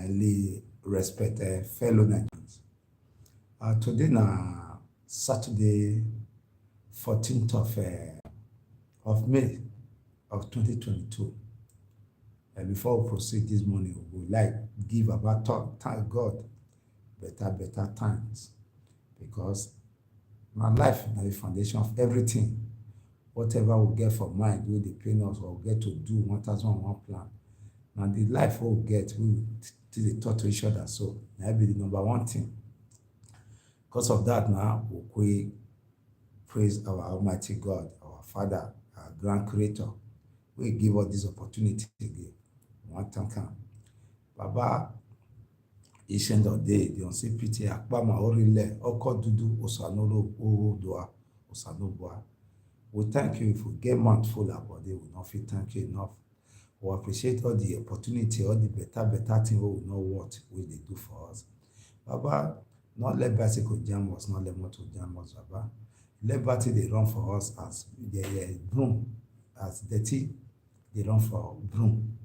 highly respected fellow Nigerians. Today na Saturday, 14th of May of 2022. And before we proceed this morning, we would like give about talk, thank God, better times. Because my life is the foundation of everything. Whatever we get for mind, we dey pain us or get to do 1,001 plan. Now the life we get, we still talk to each other. So that be the number one thing. Because of that now, we praise our Almighty God, our Father, our Grand Creator. We give us this opportunity again. We want to thank Him. Baba, ancient of day, the unseen Akpama Orile, Oko Dudu, Osanolo, Odoa, Osanoboa. We thank you if we get mouthful about it. We not feel thank you enough. We appreciate all the opportunity, all the better thing we know what will they do for us. Baba, not let bicycle jam us, not let motor jam us, Baba. Let battery they run for us as the broom, as dirty, they run for broom.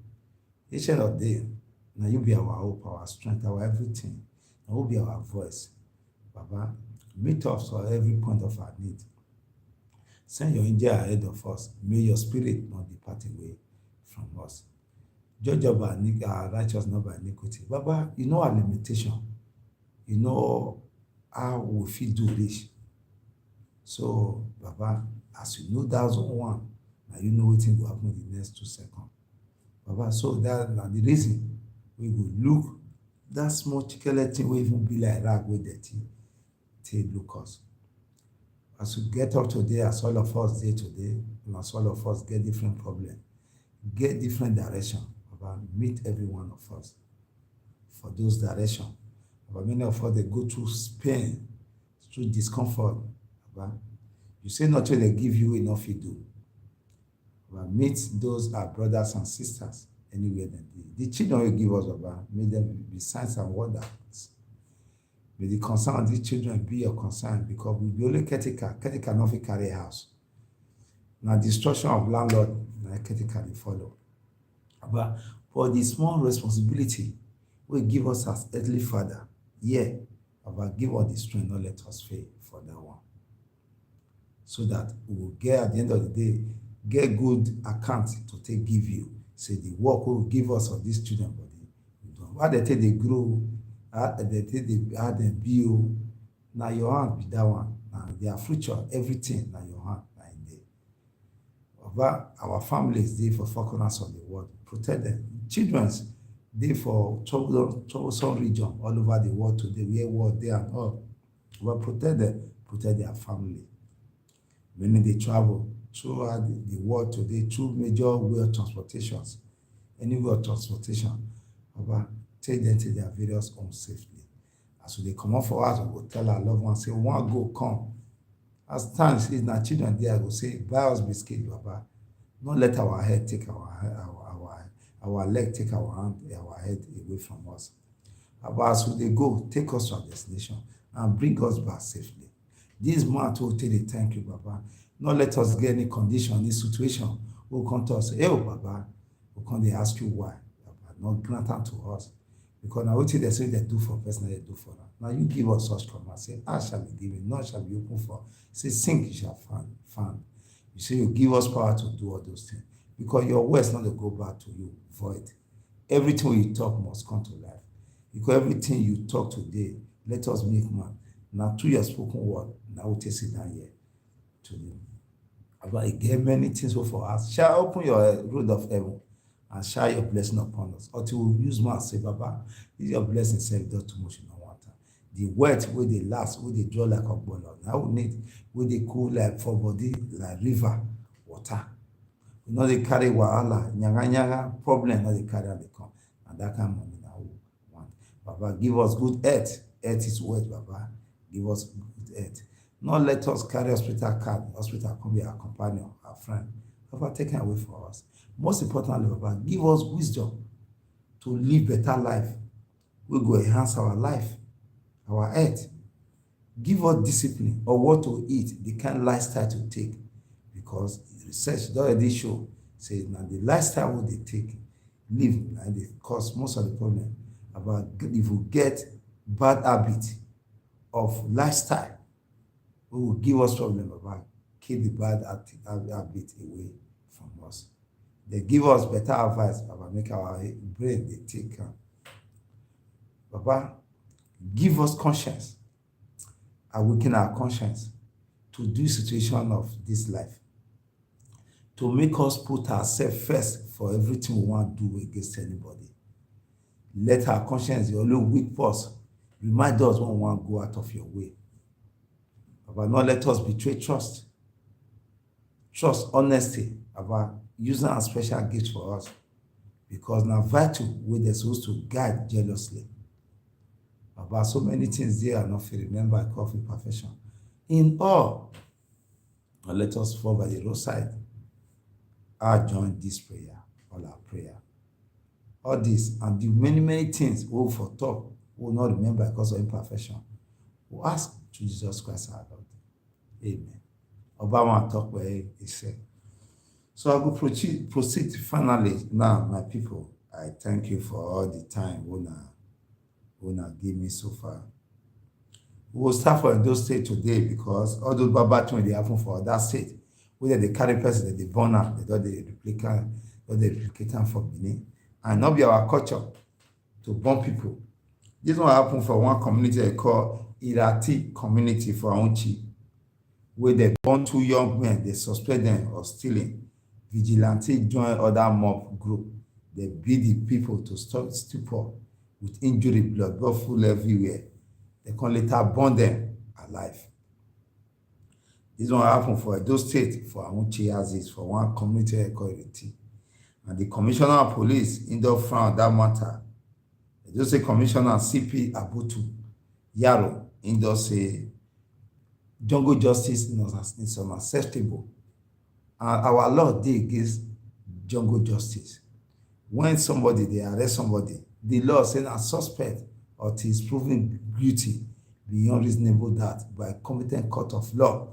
Each end of the day, now you be our hope, our strength, our everything. Now you be our voice. Baba, meet us for every point of our need. Send your angel ahead of us. May your spirit not depart away from us. Judge our righteous not by iniquity. Baba, you know our limitation. You know how we feel do this. So, Baba, as you know that's one, now you know what will happen in the next 2 seconds. Baba, so that's the reason we will look that small chicken thing will even be like rag with dirty till look us. As we get up today, as all of us day today, and as all of us get different problems, get different direction, Baba, meet every one of us for those directions. But many of us they go through pain, through discomfort. Baba, you say not till they give you enough you do. Baba, meet those our brothers and sisters anywhere they be. The children you give us, Baba, may them be signs and wonders. May the concern of these children be your concern, because we be only caretaker not fit carry a house. Now destruction of landlord, na caretaker dey follow. But for the small responsibility we give us as earthly father, yeah, Baba, give us the strength, not let us fail for that one. So that we will get at the end of the day, get good account to take give you. Say the work will give us of these children body. Why they take they grow, they take they add them build. Now your hand be that one. Now their future, everything now your hand now in there. Baba, our families they for 4 corners of the world. Protect them. Children's they for troublesome region all over the world today. We war there and all. But protect them, protect their family. Many they travel throughout the world today through major way of transportations. Any way of transportation, Baba, take them to their various homes safely. As they come out for us, we will tell our loved ones, say, one go come. As times is now children there, I go say, buy us biscuit, Baba. Don't let our head take our leg take our hand, our head away from us. Baba, as they go, take us to our destination and bring us back safely. This month will tell you thank you, Baba. Not let us get any condition, any situation. We'll come to us, hey, Baba. We'll come to ask you why, Baba. Not grant them to us. Because now what they say they do for person, they do for them. Now you give us such command. Say, ask shall be given, not shall be open for. Say, sink you shall find. You say you give us power to do all those things. Because your words not to go back to you, void. Everything you talk must come to life. Because everything you talk today, let us make man. Now through your spoken word, now we take it down here to you. But again, many things for us. Shall open your road of heaven and share your blessing upon us. Until we use man say, Baba, is your blessing self does too much in no water. The wet where they last, where they draw like a ball. Now we need where they cool like for body, like river, water. We know they carry wahala, nyanga problem, not they carry and they come. And that kind of money now we want. Baba, give us good earth. Earth is wet, Baba. Give us good earth. Not let us carry hospital card. Hospital can be our companion, our friend. Baba, take it away for us. Most importantly, Baba, give us wisdom to live better life. We go enhance our life, our earth. Give us discipline or what to eat, the kind of lifestyle to take. Because research already show, say, now the lifestyle what they take, live, and they cause most of the problem. about if we get bad habit of lifestyle, we will give us problem about keep the bad habit away from us. They give us better advice about make our brain they take Baba, give us conscience, awaken our conscience to do situation of this life, to make us put ourselves first for everything we want to do against anybody. Let our conscience be always weak us. Remind us when we want to go out of your way. Baba, not let us betray trust. Trust, honesty, about using our special gifts for us. Because now vital way they're supposed to guide jealously. About so many things there are not to remember I call for perfection. In all, and let us fall by the roadside. I join this prayer, all our prayer. All this and the many things we will for talk, we will not remember because of imperfection. We will ask to Jesus Christ our Lord. Amen. Obama talk where he said. So I will proceed finally. Now, my people, I thank you for all the time Una give me so far. We will start from those state today because all those bad things they happen for that state. Whether they carry person that they born out, they don't replicate them for Benin. And not be our culture to burn people. This one happen for one community they call Irati community for Aunchi, where they burn two young men, they suspect them of stealing. Vigilante join other mob group. They beat the people to stop stupor with injury, blood full everywhere. They can later burn them alive. This one happened for Edo State for Aunchi houses for one community equality. And the commissioner of police in the front that matter. Edo State Commissioner CP Abutu Yaro in the say jungle justice is unacceptable. And our law dey against jungle justice. When they arrest somebody, the law says a suspect or is proven guilty beyond reasonable doubt by a competent court of law.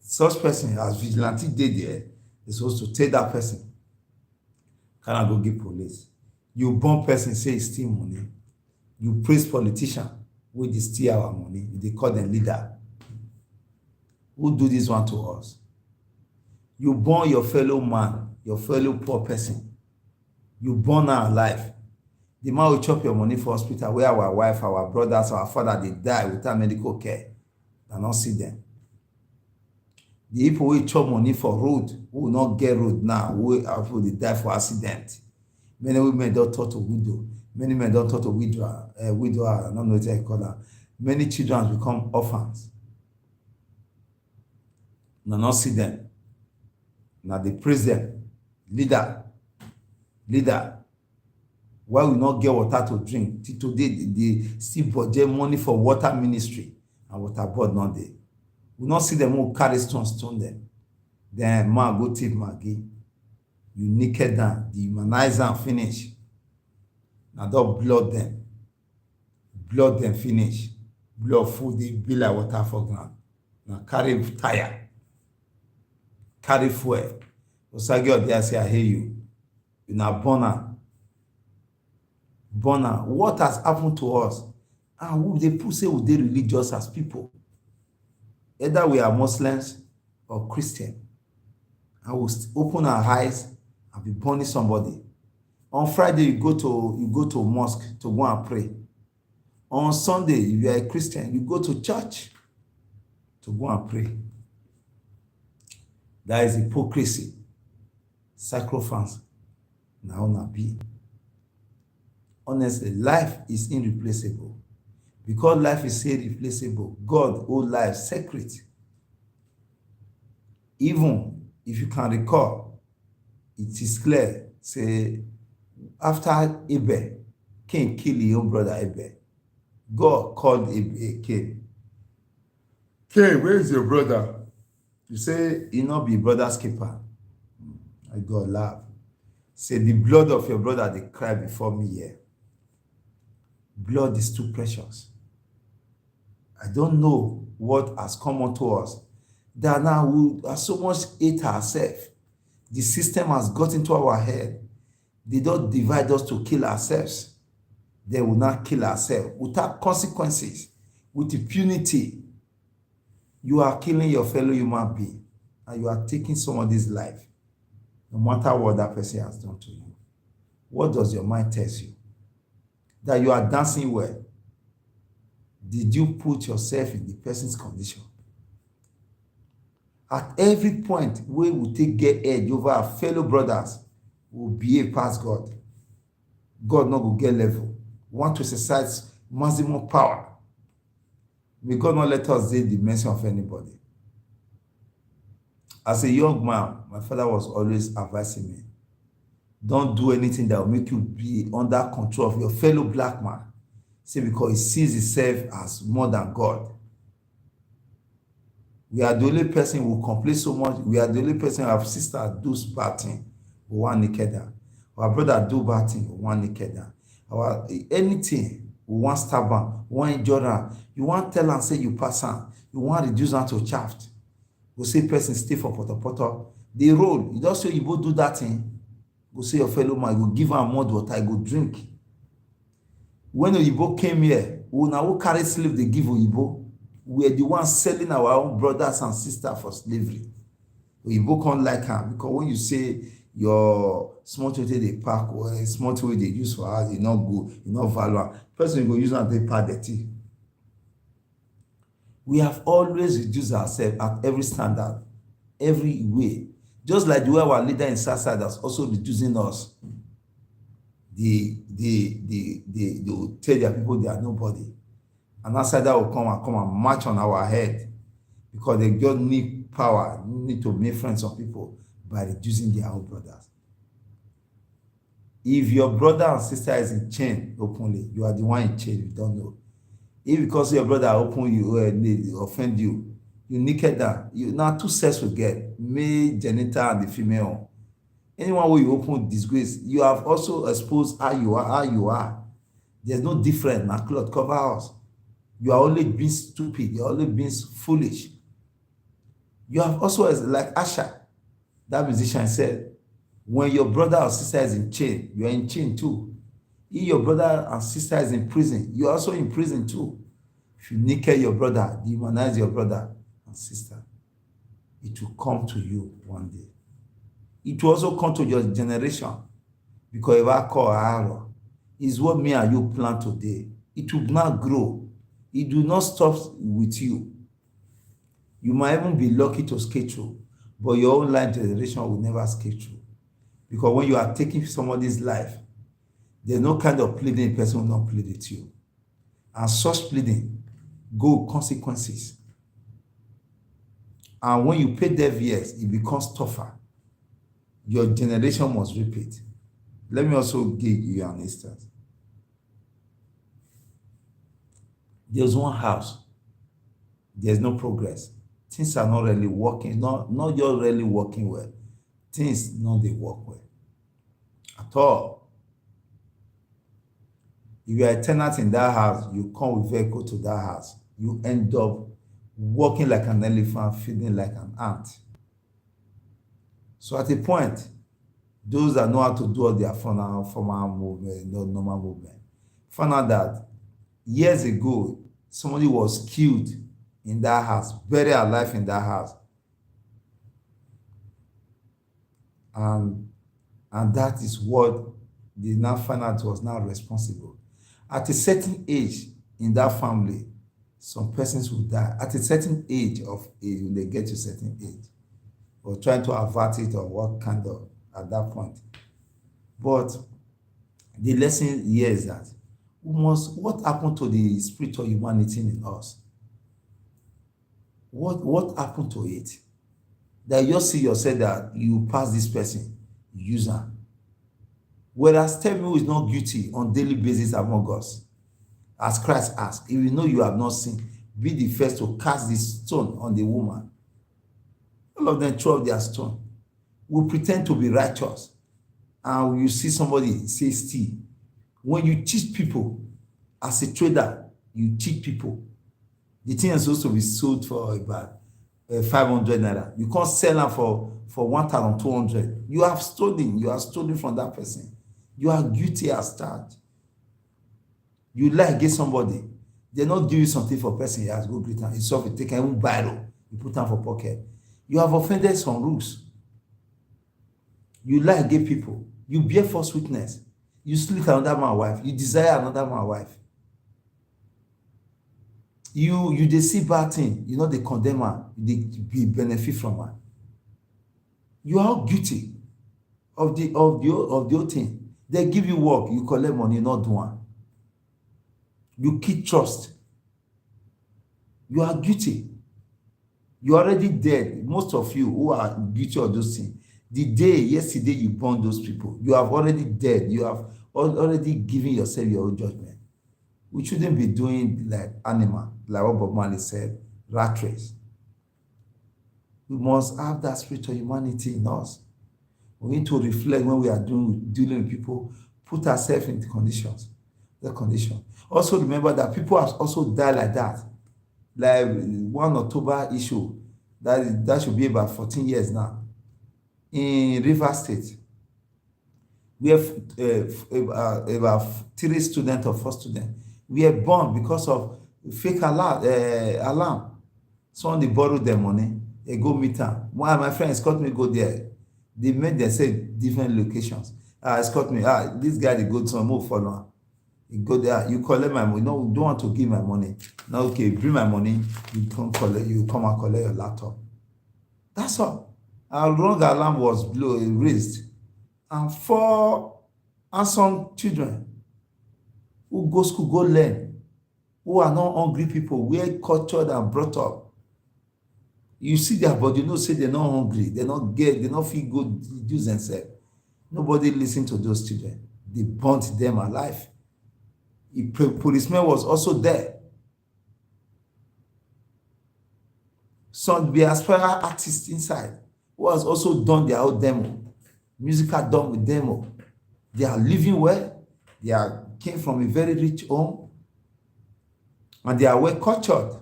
Such person, as vigilante dey there, is supposed to take that person. Can I go give police? You burn person, say steal money. You praise politician, wey dey steal our money. They call them leader. Who do this one to us? You burn your fellow man, your fellow poor person. You burn our life. The man will chop your money for hospital where our wife, our brothers, our father, they die without medical care. And not see them. The people will chop money for road, who will not get road now, who will die for accident. Many women don't talk to widow. Many men don't talk to widow, I don't know what I call her. Many children become orphans. Now not see them. Now they praise them. Leader. Why we not get water to drink? Till today, they still budget money for water ministry and water board not there. We not see them who carry stone them. Then man go take Maggie. You naked down, dehumanize and finish. Now don't blood them finish. Blood full, they be like water for ground. Now carry tire. Carry fuel. Osagi there say, I hear you. You now burner. What has happened to us? And who they put say we they religious as people? Either we are Muslims or Christian. I will open our eyes and be burning somebody. On Friday, you go to mosque to go and pray. On Sunday, if you are a Christian, you go to church to go and pray. That is hypocrisy. Sacrifice. Now not be. Honestly, life is irreplaceable. Because life is irreplaceable, God hold life sacred. Even if you can recall, it is clear, say, after Abel, Cain killed his own brother Abel. God called Cain. Cain, where is your brother? You say, you not be brother's keeper. I God laugh. Say, the blood of your brother, they cry before me here. Blood is too precious. I don't know what has come onto us. That now we are so much hate ourselves. The system has got into our head. They don't divide us to kill ourselves. They will not kill ourselves without consequences, with impunity. You are killing your fellow human being, and you are taking somebody's life, no matter what that person has done to you. What does your mind tell you? That you are dancing well. Did you put yourself in the person's condition? At every point we will take get edge over our fellow brothers, will behave past God. God not go get level. We want to exercise maximum power. May God not let us take the mercy of anybody. As a young man, my father was always advising me, don't do anything that will make you be under control of your fellow black man. See, because he sees himself as more than God. We are the only person who complain so much. We are the only person who have sister do bad thing, we want naked down. Our brother do bad thing, we want naked down. Our anything, we want stab am, we want injure am. You want tell am say you pass am, you want reduce am to chaff. Go say person stay for potopoto. They roll. You just say you go do that thing. Go say your fellow man, go give am mud water, go drink. When Oyibo came here, we now carry slave they give Oyibo. We are the ones selling our own brothers and sisters for slavery. Oyibo can't like am because when you say your small toy they pack or small toy they use for us, you not go, you not value. Person go use am they pack dirty. We have always reduced ourselves at every standard, every way. Just like the way our leader in Southside is also reducing us. They will tell their people they are nobody. And outside that will come and march on our head because they just need power, need to make friends of people by reducing their own brothers. If your brother and sister is in chain openly, you are the one in chain, you don't know. If because your brother open you, offend you, you naked down. You now two sets will get, male genital and the female. Anyone who you open disgrace, you have also exposed how you are. There's no difference. Now cloth cover us. You are only being stupid. You are only being foolish. You have also, like Asha, that musician said, when your brother or sister is in chain, you are in chain too. If your brother and sister is in prison, you are also in prison too. If you naked your brother, demonize your brother and sister, it will come to you one day. It will also come to your generation because if I call Aaron, is what me and you plant today. It will not grow. It will not stop with you. You might even be lucky to skate through, but your own life generation will never skate through. Because when you are taking somebody's life, there's no kind of pleading a person will not plead with you. And such pleading go with consequences. And when you pay deaf ears, it becomes tougher. Your generation must repeat. Let me also give you an instance. There's one house. There's no progress. Things are not really working, not just really working well. Things not they work well at all. If you are a tenant in that house, you come with vehicle to that house, you end up walking like an elephant, feeling like an ant. So at a point, those that know how to do all their formal movement, normal movement, found out that years ago, somebody was killed in that house, buried alive in that house. And that is what they now found out was now responsible. At a certain age in that family, some persons will die. At a certain age of age, when they get to a certain age, or trying to avert it or what kind of at that point. But the lesson here is that what happened to the spirit of humanity in us? What happened to it? That you see yourself that you pass this person, you use her. Whereas tell me who is not guilty on daily basis among us. As Christ asked, if you know you have not sinned, be the first to cast this stone on the woman. All of them throw up their stone. We pretend to be righteous. And you see somebody say steal. When you cheat people, as a trader, you cheat people. The thing is supposed to be sold for about 500 naira. You can't sell them for 1,200. You have stolen from that person. You are guilty as charged. You lie against somebody, they not give you something for person, you has go greet am, you solve it, take am biro, you put am for pocket. You have offended some rules. You lie against people, you bear false witness, you sleep another man's wife, you desire another man's wife. You dey see bad thing, you no dey condemn am, you dey benefit from am. You are all guilty of the whole thing. They give you work, you collect money, not do am. You keep trust. You are guilty. You are already dead. Most of you who are guilty of those things, the day yesterday you born those people, you have already dead. You have already given yourself your own judgment. We shouldn't be doing like animal, like what Bob Marley said, rat race. We must have that spirit of humanity in us. We need to reflect when we are dealing with people, put ourselves in the conditions. Also remember that people have also died like that. Like 1 October issue, that should be about 14 years now. In Rivers State, we have about 3 students or 4 students. We are born because of fake alarm. Somebody borrowed their money, they go meet am. One of my friends escort me go there. They made them say different locations. Escort me. This guy dey go to move follow am. You go there, you collect my money. No, you don't want to give my money. Now, okay, bring my money. You come and collect your laptop. That's all. Our wrong alarm was raised, and 4 handsome children who go school, go learn, who are not hungry people, well cultured and brought up. You see their body, you know, say they're not hungry, they not feel good, use themselves. Nobody listen to those children. They burnt them alive. A policeman was also there. Some be aspiring artists inside who has also done their own demo, musical done with demo. They are living well. They came from a very rich home, and they are well cultured.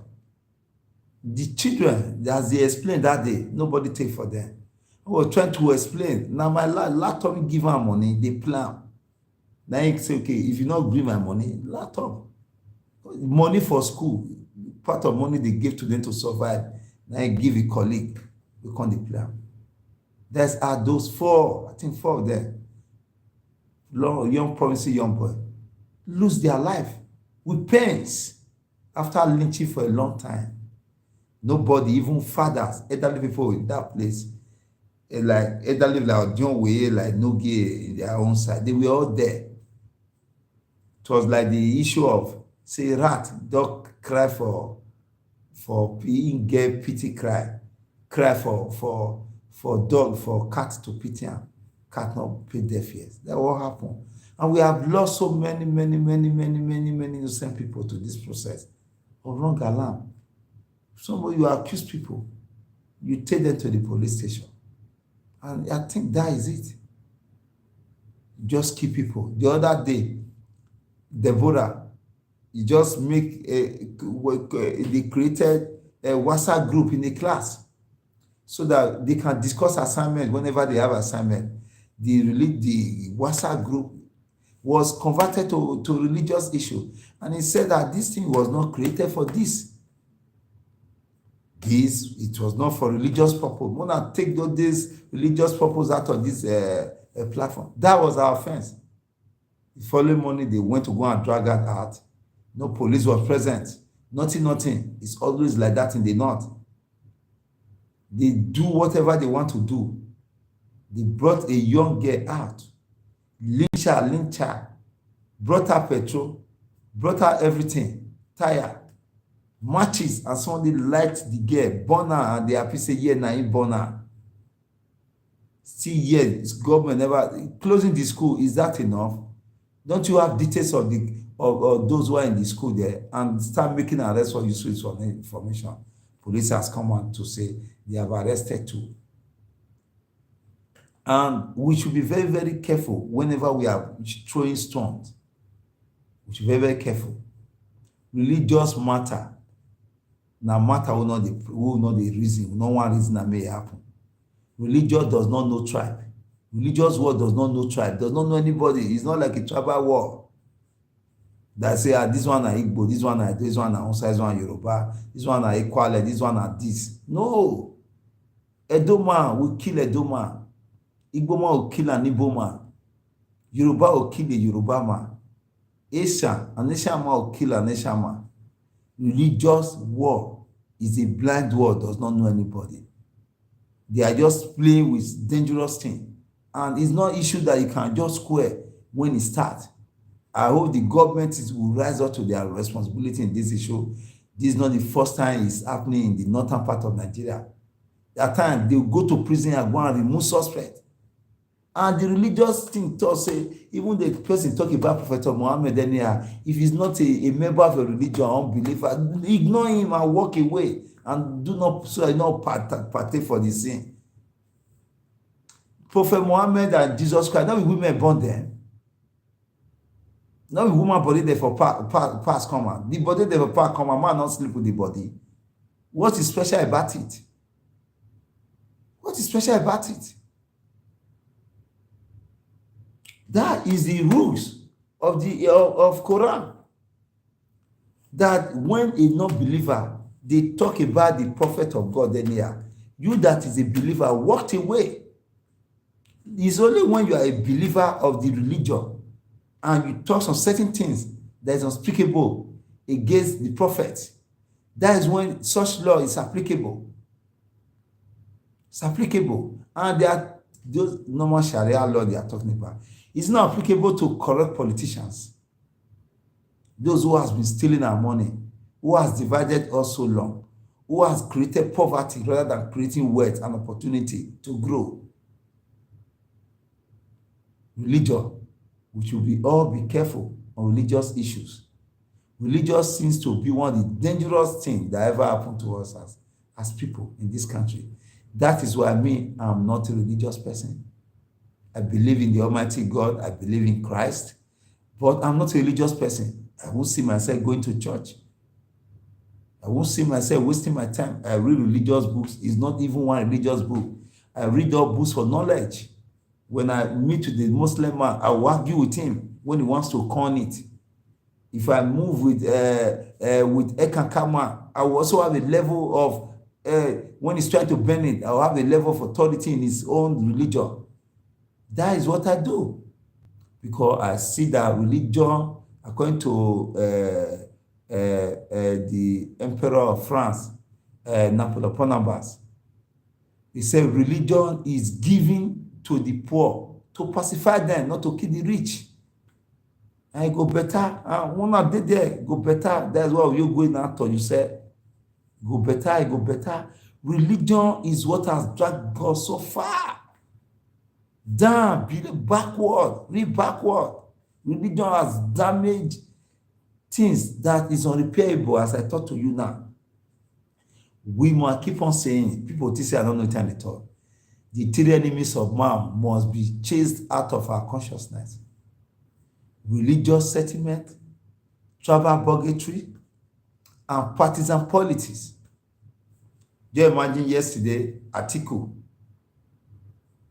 The children, as they explained that day, nobody take for them. I was trying to explain. Now my laptop give them money, they plan. Now you say, okay, if you not bring my money, laptop, money for school, part of money they give to them to survive. Now you give a colleague, we can't the plan. There's those 4, I think 4 of them, young promising young boy, lose their life with pains after lynching for a long time. Nobody, even fathers, elderly people in that place, like elderly like John Way, like Nogi in their own side, they were all there. It was like the issue of, say, rat, dog cry for being gay, pity cry for dog, for cat to pity him. Cat not pay their fears. That what happened. And we have lost so many innocent people to this process of wrong alarm. Somebody, you accuse people, you take them to the police station. And I think that is it. Just keep people. The other day, Deborah, you just make they created a WhatsApp group in the class so that they can discuss assignment whenever they have assignment. The WhatsApp group was converted to religious issue, and he said that this thing was not created for this. It was not for religious purpose. We want to take these religious purpose out of this platform. That was our offense. The following morning, they went to go and drag that out. No police was present. Nothing. It's always like that in the north. They do whatever they want to do. They brought a young girl out. Lynch her. Brought her petrol. Brought her everything. Tire. Matches, and somebody liked the girl, born her, and they happy say, yeah, now he born her. Still, yeah, government never closing the school. Is that enough? Don't you have details of those who are in the school there and start making arrests for useful information? Police has come out to say they have arrested 2. And we should be very, very careful whenever we are throwing stones. We should be very, very careful. Religious matter. Now matter will not the reason. No one reason that may happen. Religion does not know tribe. Religious war does not know tribe. Does not know anybody. It's not like a tribal war. that say, this one are Igbo, this one are Hausa, this one Yoruba, this one are Ekwale, this one are this. No. Edo man will kill Edo man. Igbo man will kill an Igbo man. Yoruba will kill a Yoruba man. An Asian man will kill an Asian man. Religious war is a blind war, does not know anybody. They are just playing with dangerous things. And it's not issue that you can just square when it starts. I hope the government will rise up to their responsibility in this issue. This is not the first time it's happening in the northern part of Nigeria. At times, they will go to prison and go and remove suspects. And the religious thing does say, even the person talking about Prophet Muhammad, if he's not a member of a religion or unbeliever, ignore him and walk away and do not partake for the sin. Prophet Muhammad and Jesus Christ, not women born them. Not woman body there for past comma. The body there for past comma, man not sleep with the body. What is special about it? What is special about it? That is the rules of the of Quran. That when a non-believer, they talk about the prophet of God, then you that is a believer walked away. It's only when you are a believer of the religion and you talk on certain things that is unspeakable against the prophet, that is when such law is applicable. It's applicable. And there are those normal Sharia law they are talking about. It's not applicable to corrupt politicians. Those who has been stealing our money, who has divided us so long, who has created poverty rather than creating wealth and opportunity to grow. Religion, we should all be careful on religious issues. Religious seems to be one of the dangerous things that ever happened to us as people in this country. That is why I'm not a religious person. I believe in the Almighty God. I believe in Christ. But I'm not a religious person. I won't see myself going to church. I won't see myself wasting my time. I read religious books. It's not even one religious book. I read all books for knowledge. When I meet with the Muslim man, I will argue with him when he wants to con it. If I move with Ekankama, I will also have a level of, when he's trying to bend it, I will have a level of authority in his own religion. That is what I do. Because I see that religion, according to the Emperor of France, Napoleon Bonaparte, he said religion is given to the poor, to pacify them, not to kill the rich. And it go better. When I did there, go better. That's why you're going after. You say, go better. Religion is what has dragged God so far. Down, backward. Religion has damaged things that is unrepairable, as I talk to you now. We must keep on saying it. People say I don't know time at all. The three enemies of man must be chased out of our consciousness. Religious sentiment, travel buggery, and partisan politics. Do you imagine yesterday, Atiku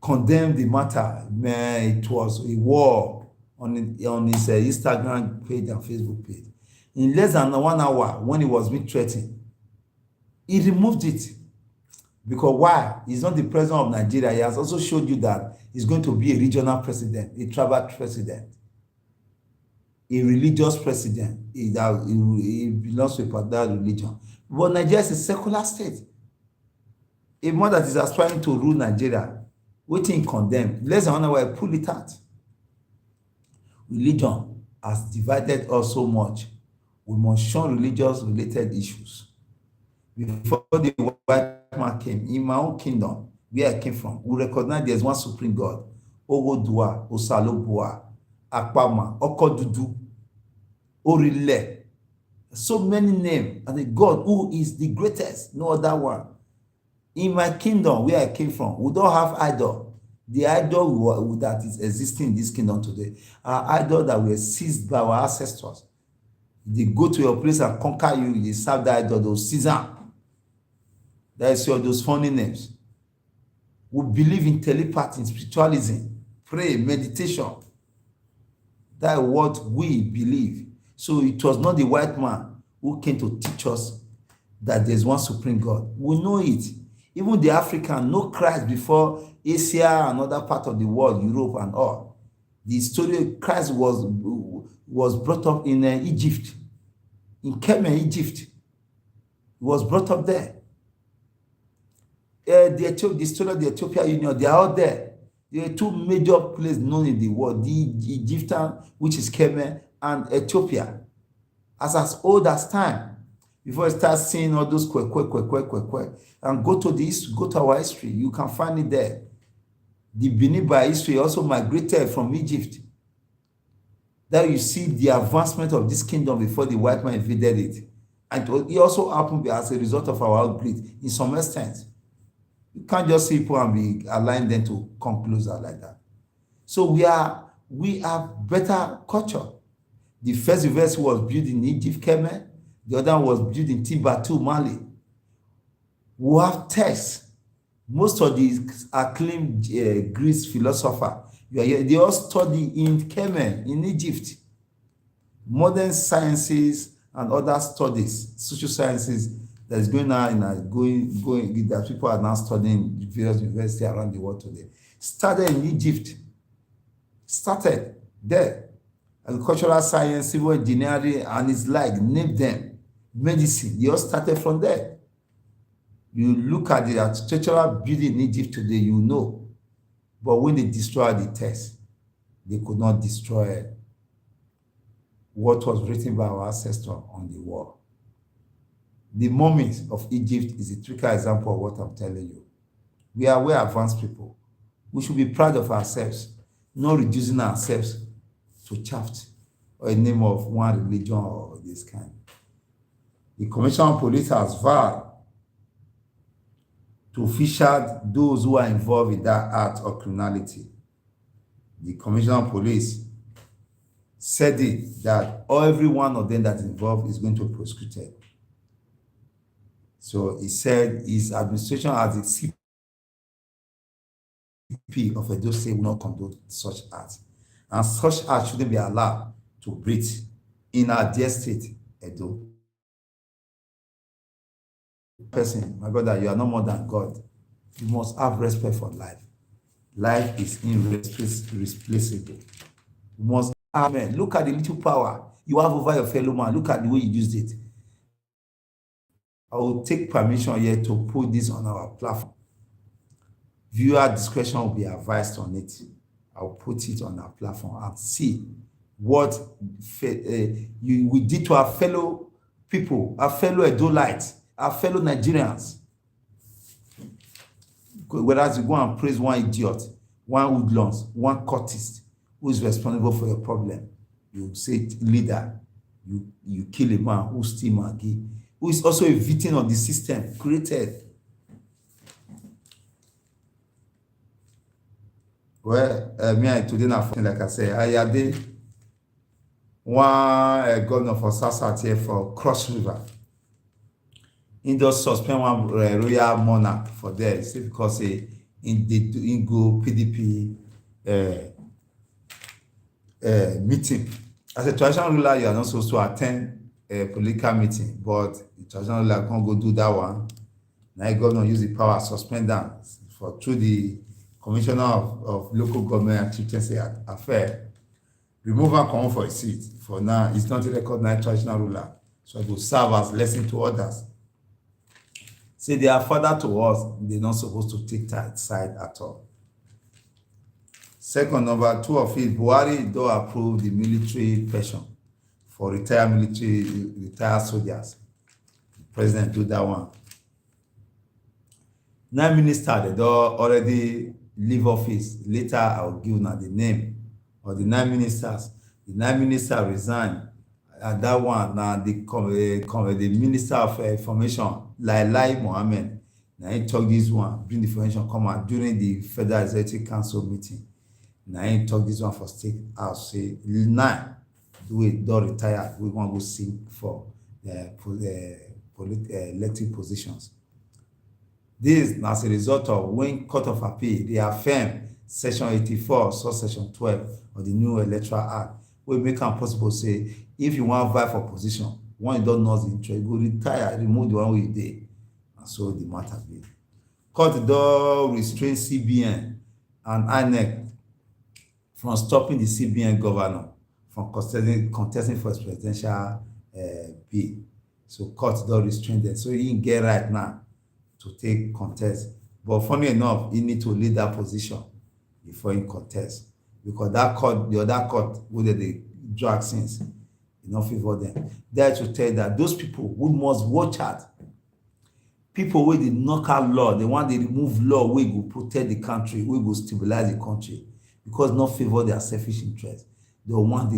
condemned the matter? Man, it was a war on his Instagram page and Facebook page. In less than 1 hour, when he was being threatened, he removed it. Because why? He's not the president of Nigeria. He has also showed you that he's going to be a regional president, a tribal president, a religious president. He belongs to a particular religion. But Nigeria is a secular state. A man that is aspiring to rule Nigeria, waiting condemned. Less than 1 hour, pull it out. Religion has divided us so much. We must shun religious-related issues. Before the white man came, in my own kingdom, where I came from, we recognize there's one supreme God. Ogodua, Osalobua, Akpama, Okodudu, Orile. So many names. And the God who is the greatest, no other one. In my kingdom, where I came from, we don't have idol. The idol that is existing in this kingdom today are idols that were seized by our ancestors. They go to your place and conquer you, they serve the idol, those Caesar. That is those funny names. We believe in telepathy, in spiritualism, pray, meditation. That is what we believe. So it was not the white man who came to teach us that there's one supreme God. We know it. Even the African know Christ before Asia and other part of the world, Europe and all. The story of Christ was brought up in Egypt, in Kemen, Egypt. He was brought up there. The story of the Ethiopian Union, they are out there. There are two major places known in the world, the Egyptian, which is Kemen, and Ethiopia. As old as time. Before you start seeing all those and go to our history, you can find it there. The Benin by history also migrated from Egypt. There you see the advancement of this kingdom before the white man invaded it. And it also happened as a result of our outbreak in some extent. You can't just see people and be allowing them to come closer like that. So we have better culture. The first university was built in Egypt, Kemen. The other was built in Timbuktu, Mali. We have texts. Most of these acclaimed Greek philosophers, they all study in Kemen, in Egypt. Modern sciences and other studies, social sciences, that is going on that people are now studying in various universities around the world today. Started in Egypt. Started there. Agricultural science, civil engineering, and it's like, name them. Medicine, they all started from there. You look at the architectural building in Egypt today, you know. But when they destroyed the text, they could not destroy what was written by our ancestors on the wall. The mummies of Egypt is a typical example of what I'm telling you. We are well advanced people. We should be proud of ourselves, not reducing ourselves to chaff or a name of one religion or this kind. The Commissioner of Police has vowed to fish out those who are involved in that act of criminality. The Commissioner of Police said that every one of them that is involved is going to be prosecuted. So he said his administration as the CP of Edo State will not condone such acts. And such acts shouldn't be allowed to breathe in our dear state, Edo. Person, my brother, you are no more than God. You must have respect for life. Life is irreplaceable. You must have, amen. Look at the little power you have over your fellow man. Look at the way you used it. I will take permission here to put this on our platform. Viewer discretion will be advised on it. I will put it on our platform and see what we did to our fellow people, our fellow Edolites, our fellow Nigerians. Whereas you go and praise one idiot, one hoodlums, one cultist who is responsible for your problem, you say leader, you kill a man who steal Maggi, who is also a victim of the system created. Well, today now, like I say, I had one governor for South here for Cross River. He just suspend one royal monarch for there, see, because he go PDP meeting. As a traditional ruler, you are not supposed to attend a political meeting, but the traditional ruler can't go do that one. Now, governor use the power, suspend them through the Commissioner of Local Government and Chieftaincy Affairs. Remove and come for a seat. For now, it's not a recognized traditional ruler, so it will serve as lesson to others. Say they are further to us, they're not supposed to take that side at all. Second, number 2 of it, Buhari do approve the military pension for retired soldiers. The president do that one. 9 ministers, they do already leave office. Later, I will give now the name of the 9 ministers. The 9 ministers resign. And that one, now the Minister of Information, Lai Mohammed, now he talk this one, bring the information come out during the Federal Executive Council meeting. Now he talk this one for State House, say, 9, do retire, we want to go seek for elected positions. This is as a result of when Court of Appeal, they affirm Section 84, Subsection 12 of the new Electoral Act, wey make am possible say if you wan vie for position, when you don know the interest, you go retire, remove the one wey you dey. And so the matter be. Court don restrain CBN and INEC from stopping the CBN governor from contesting for his presidential bid. So court don restrain them. So he get right now to take contest. But funny enough, he need to leave that position before he contest. Because that court, the other court wey dem dey drag since, e no favour them. There to tell you that those people who must watch out, people wey dey knock out law, they want dey remove law wey go protect the country, wey go stabilize the country, because no favour their selfish interest. They want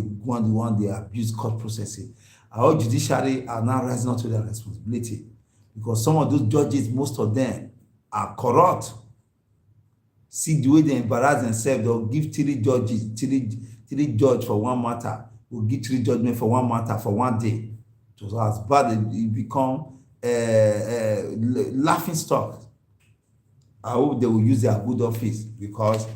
dey abuse court processing. Our judiciary are now rising up to their responsibility, because some of those judges, most of them are corrupt. See the way they embarrass themselves. They'll give three judge for one matter, will give three judgment for one matter for one day. So as bad it become laughing stock. I hope they will use their good office, because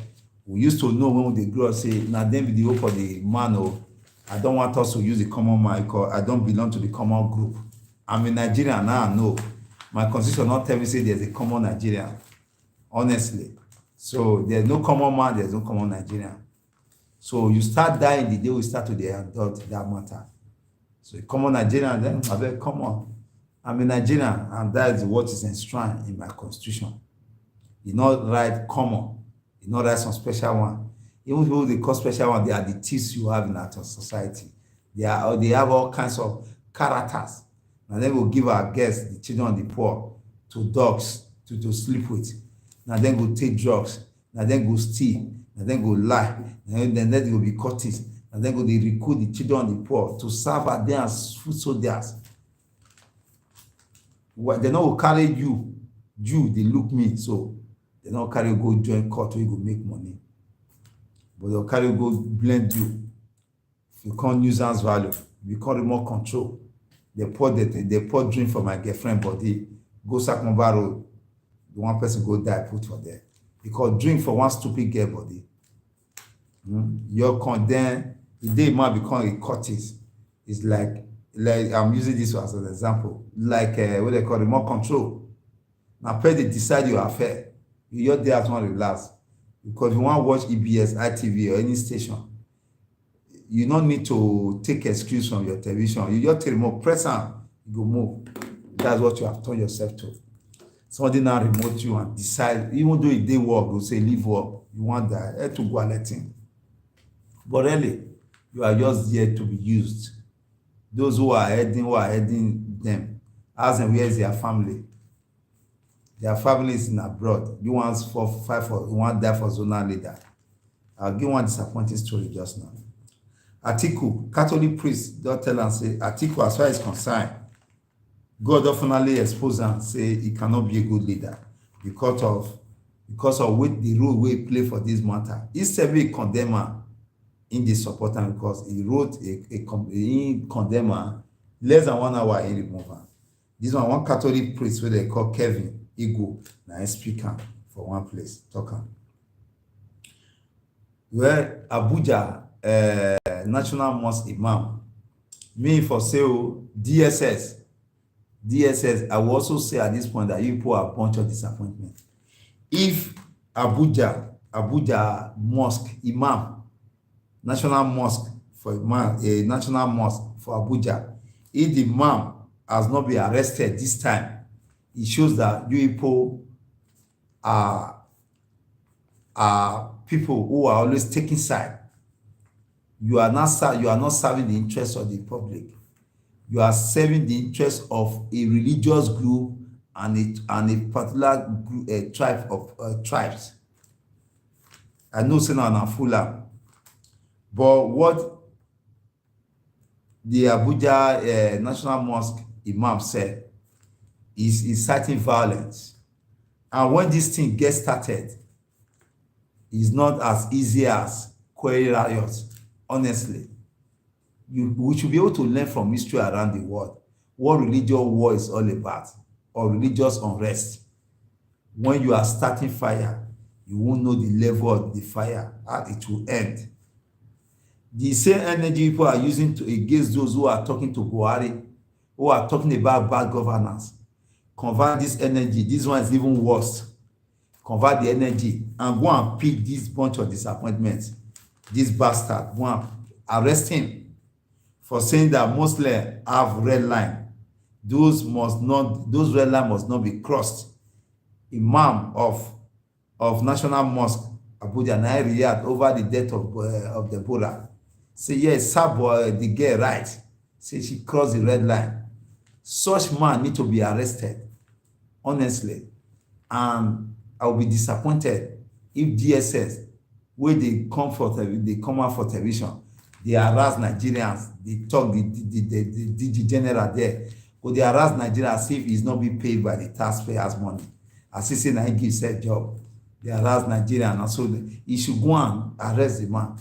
we used to know when they grow up, say, now then be the hope for the man. Oh, I don't want us to use the common man, because I don't belong to the common group. I'm in Nigeria now, I know. My constitution not tell me say there's a common Nigerian, honestly. So there's no common man, there's no common Nigerian. So you start dying the day we start to adopt that matter. So a common Nigerian, then I bet, come on. I'm a Nigerian, and that is what is enshrined in my constitution. You not write common, you not write some special one. Even though they call special one, they are the thieves you have in our society. They have all kinds of characters. And then we'll give our guests, the children of the poor, to dogs to sleep with. Now then go take drugs. Now then go steal. Now then go lie. Then they will be cultists. And then go they recruit the children of the poor to serve at them as food soldiers. They not carry you. They look me, so they not carry go join court where you go make money. But they'll carry go blend you. If you can't nuisance value, you can't remote control. They pour drink for my girlfriend body, go Sakmomba Road. The one person go die, put for there. Because drink for one stupid girl body. You're condemned. The day man become a cultist, it's like I'm using this as an example. Like what they call remote control. Now, pay they decide your affair. You just there as one relax. Because you want to watch EBS, ITV, or any station, you don't need to take excuse from your television. You just take remote, press on, you go move. That's what you have turned yourself to. Somebody now remote you and decide, even though it didn't work, you say leave work. You want that to go and let him. But really, you are just there to be used. Those who are heading them, ask them where is their family. Their family is in abroad. You want you want die for zonal leader. I'll give one disappointing story just now. Atiku, Catholic priest, don't tell and say, Atiku, as far as concerned, God definitely expose and say he cannot be a good leader because of what the role we play for this matter. Instead, we condemn her in the supporter because he wrote he condemn her less than 1 hour in removal. This one Catholic priest where they call Kevin Igu, now speaker for one place, talker. Where Abuja National Mosque Imam, me for say DSS, I will also say at this point that you people are a bunch of disappointment. If Abuja Mosque Imam, National Mosque for Imam, a National Mosque for Abuja, if the Imam has not been arrested this time, it shows that you people are people who are always taking side. You are not serving the interests of the public. You are serving the interests of a religious group and a particular group, tribe of tribes. I know say now Fulham, but what the Abuja National Mosque Imam said is inciting violence, and when this thing gets started, it's not as easy as query riots. Honestly, we should be able to learn from history around the world what religious war is all about, or religious unrest. When you are starting fire, you won't know the level of the fire and it will end. The same energy people are using to against those who are talking to Buhari, who are talking about bad governance. Convert this energy. This one is even worse. Convert the energy and go and pick this bunch of disappointments. This bastard, go and arrest him for saying that Muslims have red line. Those red line must not be crossed. Imam of National Mosque Abuja NIGERIAN over the death of Deborah. Say yes, Sabo the girl right. Say she crossed the red line. Such man need to be arrested, honestly. And I will be disappointed if DSS, where they come out for television, they harass Nigerians, they talk the DG general there, but they harass Nigerians as if he's not being paid by the taxpayers' money. As if say na he gives a job. They harass Nigerians, and so he should go and arrest the man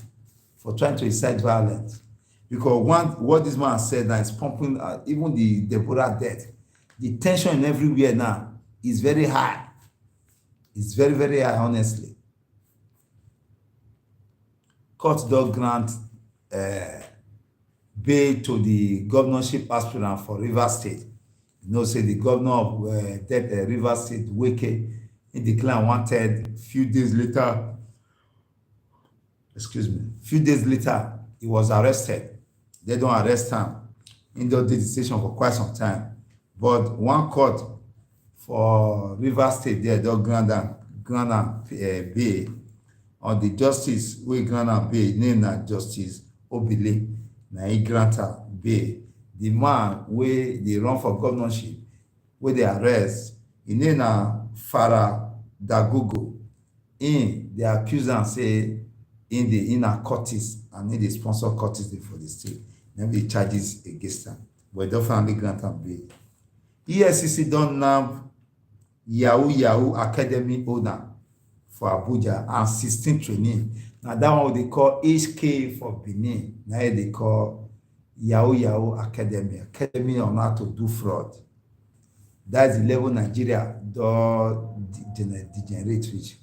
for trying to incite violence. Because what this man said now is pumping, even the Deborah death, the tension everywhere now is very high. It's very, very high, honestly. Court does grant bail to the governorship aspirant for Rivers State. You know, say the governor of Rivers State, Wike, he declared wanted. Few days later, he was arrested. They don't arrest him. He don't do the station for quite some time. But one court for Rivers State there, they'll grant bail on the justice wey grant am bail, name na Justice Obile, na he grant am bail. The man wey dey run for governorship, wey dey arrest, him name na Farah Dagogo. They accuse am say in na cultist and he dey sponsor cultism for the state. Then the charges against am, but don finally grant am bail. EFCC don nab Yahoo Academy owner for Abuja and 16 training. Now that one they call HK for Benin. Now they call Yahoo Academy on how to do fraud. That's the level Nigeria degenerate reach.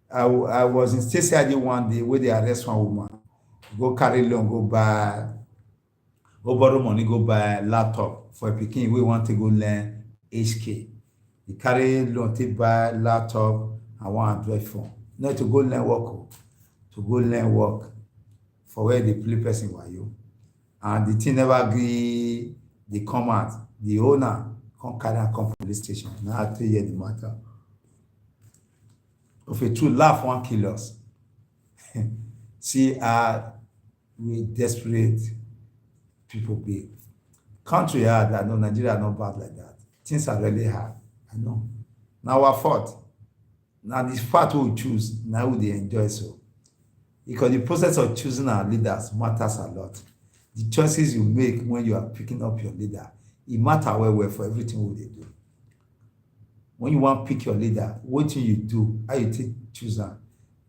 I was in State ID one day where they arrest one woman, go carry loan, go borrow money, go buy laptop for a pikin we want to go learn HK. He carry loan, take buy laptop and one Android phone. Not to go learn work, to go learn work for where they play person wayo. And the thing never agree, they come out. The owner come carry and come police station. Now I tell you the matter. If a true laugh won't kill us. See how we desperate people be. Country hard, I know Nigeria not bad like that. Things are really hard. I know. Now our fault. Now this part we choose, now we enjoy so. Because the process of choosing our leaders matters a lot. The choices you make when you are picking up your leader, it matters well for everything what they do. When you want to pick your leader, what you do, how you choose them.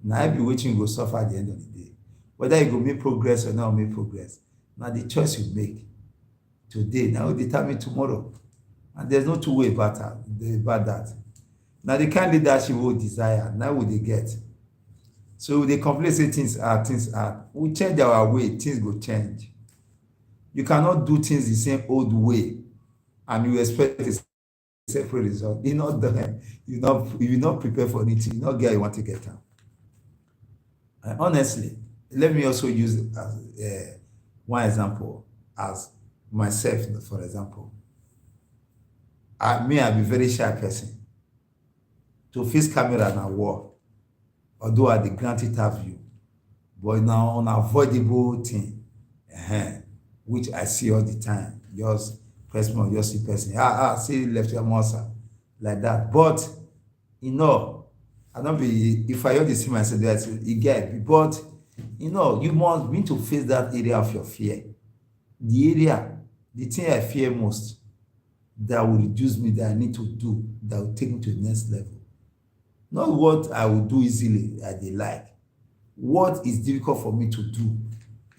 Now I be waiting you go suffer at the end of the day. Whether you go make progress or not make progress. Now the choice you make today, now will determine tomorrow. And there's no two way about that. Now the kind of leadership we desire, now what they get. So they complain say things are. We change our way, things go change. You cannot do things the same old way and you expect a separate result. You not done. You not prepare for it. You not get you want to get them. And honestly, let me also use as one example as myself, for example. I be very shy person. To face camera na war. Although I dey grant interview, but now unavoidable thing, which I see all the time. Just press me, just see person. See left your muscle like that. But I don't be if I only see myself that you get. But you must need to face that area of your fear. The thing I fear most that will reduce me, that I need to do, that will take me to the next level. Not what I will do easily, I dey like. What is difficult for me to do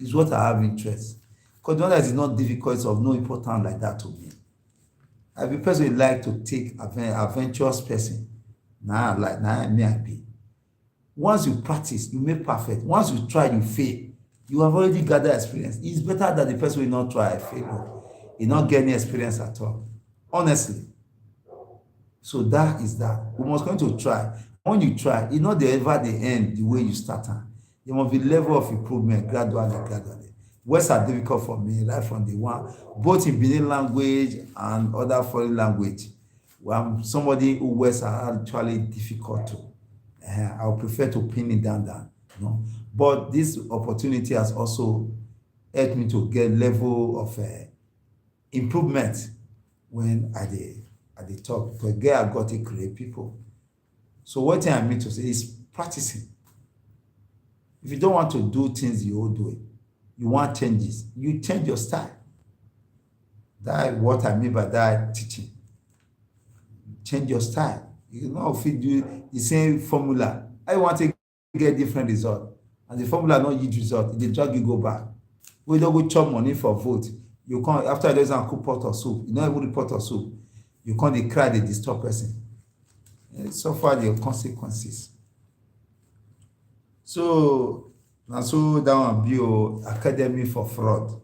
is what I have interest. Because the one that is not difficult is of no importance like that to me. I be person who like to take adventurous person. Now me I be. Once you practice, you make perfect. Once you try, you fail. You have already gathered experience. It's better that the person will not try, fail, he not get any experience at all. Honestly. So that is that. We must going to try. When you try, you know the ever the end the way you start. There must be level of improvement gradually. Words are difficult for me right from the one, both in Benin language and other foreign language. I'm somebody who words are actually difficult to. I would prefer to pin it down. But this opportunity has also helped me to get level of improvement when I dey talk, because girl I got to create people. So what I mean to say is practicing. If you don't want to do things the old way, you want changes, you change your style. That is what I mean by that teaching. Change your style. You know if you do the same formula, I want to get different result, and the formula not yield result, the drag you go back. We don't go chop money for vote. You can't after there's a cook pot of soup, you don't even pot of soup. You can't dey cry, dey disturb person. Suffer the consequences. So na so that one be Academy for Fraud.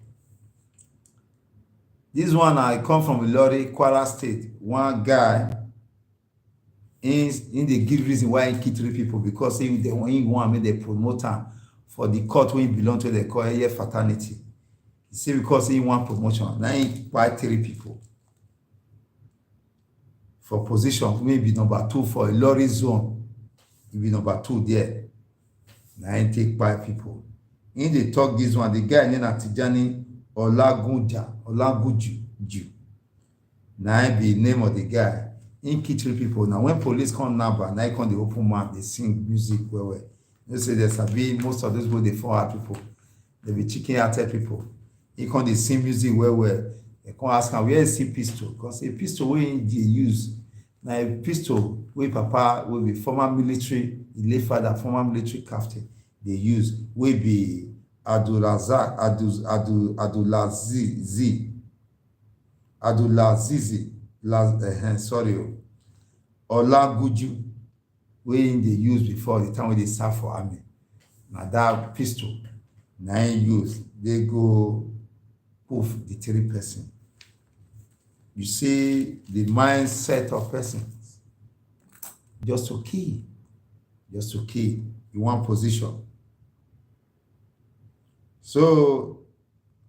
This one I come from Ilori, Kwara State. One guy in dey give reason why he kill 3 people, because he want make dem promote am for the court wey he belong to, they call Eye fraternity. He say because he want promotion, now he kpai 3 people for position, maybe number 2 for Ilori zone. He be number 2 there. Now he take 5 people. In dey talk this one, the guy named Tijani Olagunju. Now be name of the guy. He kill 3 people. Now when police come number, now he come the open mouth, they sing music well. You say there's a be most of those people they fall people. They be chicken hearted people. He come they sing music well. They come ask him where is he pistol? Because a pistol wey they use. Now a pistol wey papa will be former military, late father, former military captain. They use will be Abdulaziz Olagunju, wey they use before the time when they serve for army. Now that pistol, now use, they go poof the 3 person. You see the mindset of persons. Just to kill. You want position. So,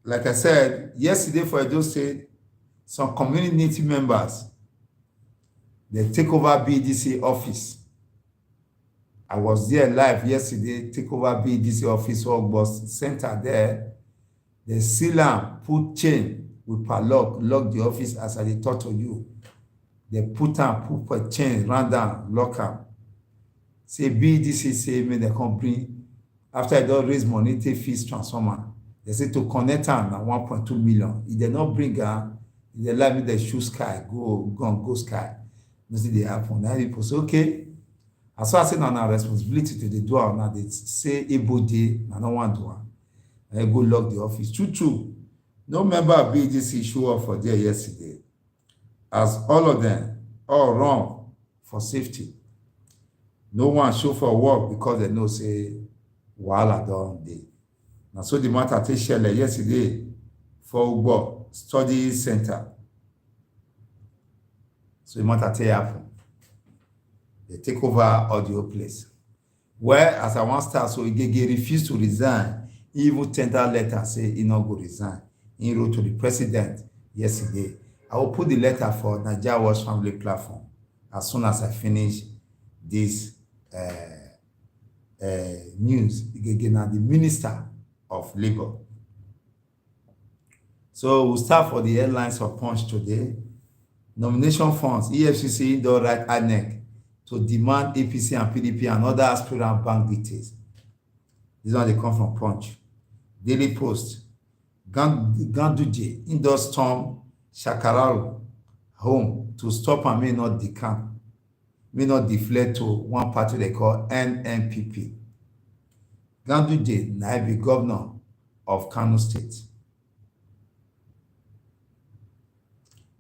like I said, yesterday for Edo State, some community members, they take over BDC office. I was there live yesterday, take over BDC office, was center there. They seal am, put chain with padlock, lock the office as I talk to you. They put a chain, round down, lock am. Say BDC say make they come bring. After I don't raise money, take fees transformer. They say to connect am na 1.2 million. If they not bring am, if they like me, they shoot sky, go sky. You see they happen. Now people say, okay. As far as say na responsibility to the door, now they say able day, na no one do am. I go lock the office. True. No member of BDC show up for there yesterday. As all of them, all wrong for safety. No one show for work because they know say wahala don dey. Na so the matter take shele yesterday for Ugbo study center. So the matter take happen. They take over audio place. Well, as I want start, so he refused to resign. He even tender letter say he not go resign. He wrote to the president yesterday. I will put the letter for NAIJA Watch Family platform as soon as I finish this news. Again, the Minister of Labor. So we'll start for the headlines of Punch today. Nomination funds, EFCC don't write INEC to demand APC and PDP and other aspirant bank details. This one they come from Punch. Daily Post. Ganduje indoor storm Shakararu home to stop and may not decamp, may not deflect to one party they call NNPP. Ganduje now be governor of Kano State.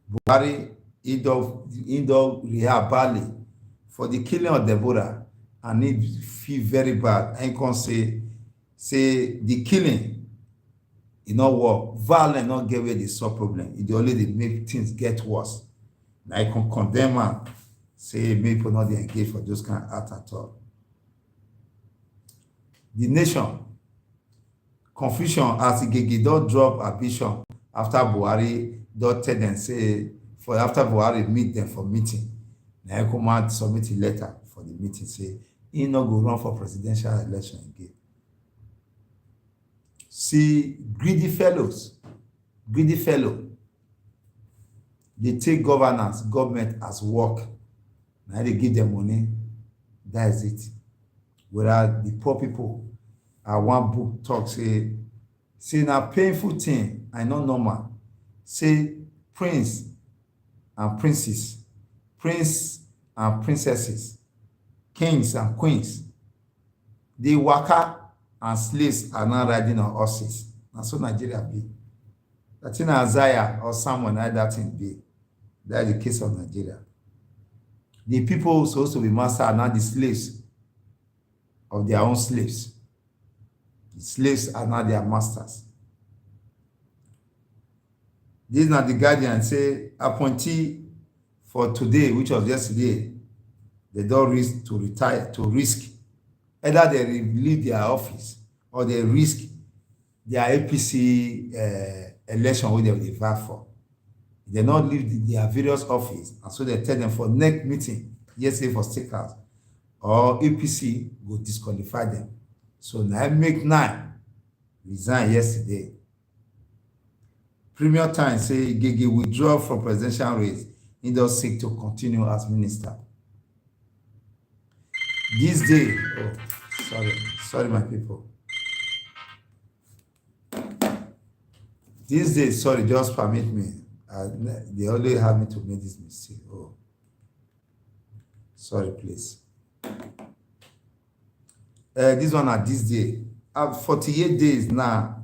Buhari indoor rehab Bali for the killing of Deborah, and it feel very bad. And can say say the killing e no work, violence no get where dey solve problem, e dey only dey make things get worse. Na I can condemn am, say make pipo no dey engage for those kind of act at all. The nation confusion as Igege don drop ambition after Buhari don tell dem say for after Buhari meet dem for meeting, na Ekuma submit a letter for the meeting say he no go run for presidential election again. See, greedy fellow, dey take governance, government as work. Na dey give them money, that is it. Whereas the poor people, one book talk say na painful thing and not normal. Say prince and princess, prince and princesses, kings and queens, dey waka and slaves are now riding on horses. Na so Nigeria be. That thing Isaiah or someone like that thing be. That is the case of Nigeria. The people supposed to be master are now the slaves of their own slaves. The slaves are now their masters. This is not the Guardian say appointee for today, which was yesterday, they don't risk to retire, to risk either they leave their office or they risk their APC election where they will vote for. They not leave their various office, and so they tell them for next meeting, yesterday for stickers, or APC will disqualify them. So now make 9 resign yesterday. Premier Time say Igege withdraw from presidential race. He does seek to continue as minister. This day, sorry my people. This day, sorry, just permit me. They only have me to make this mistake. Oh, sorry, please. This one at this day. 48 days now,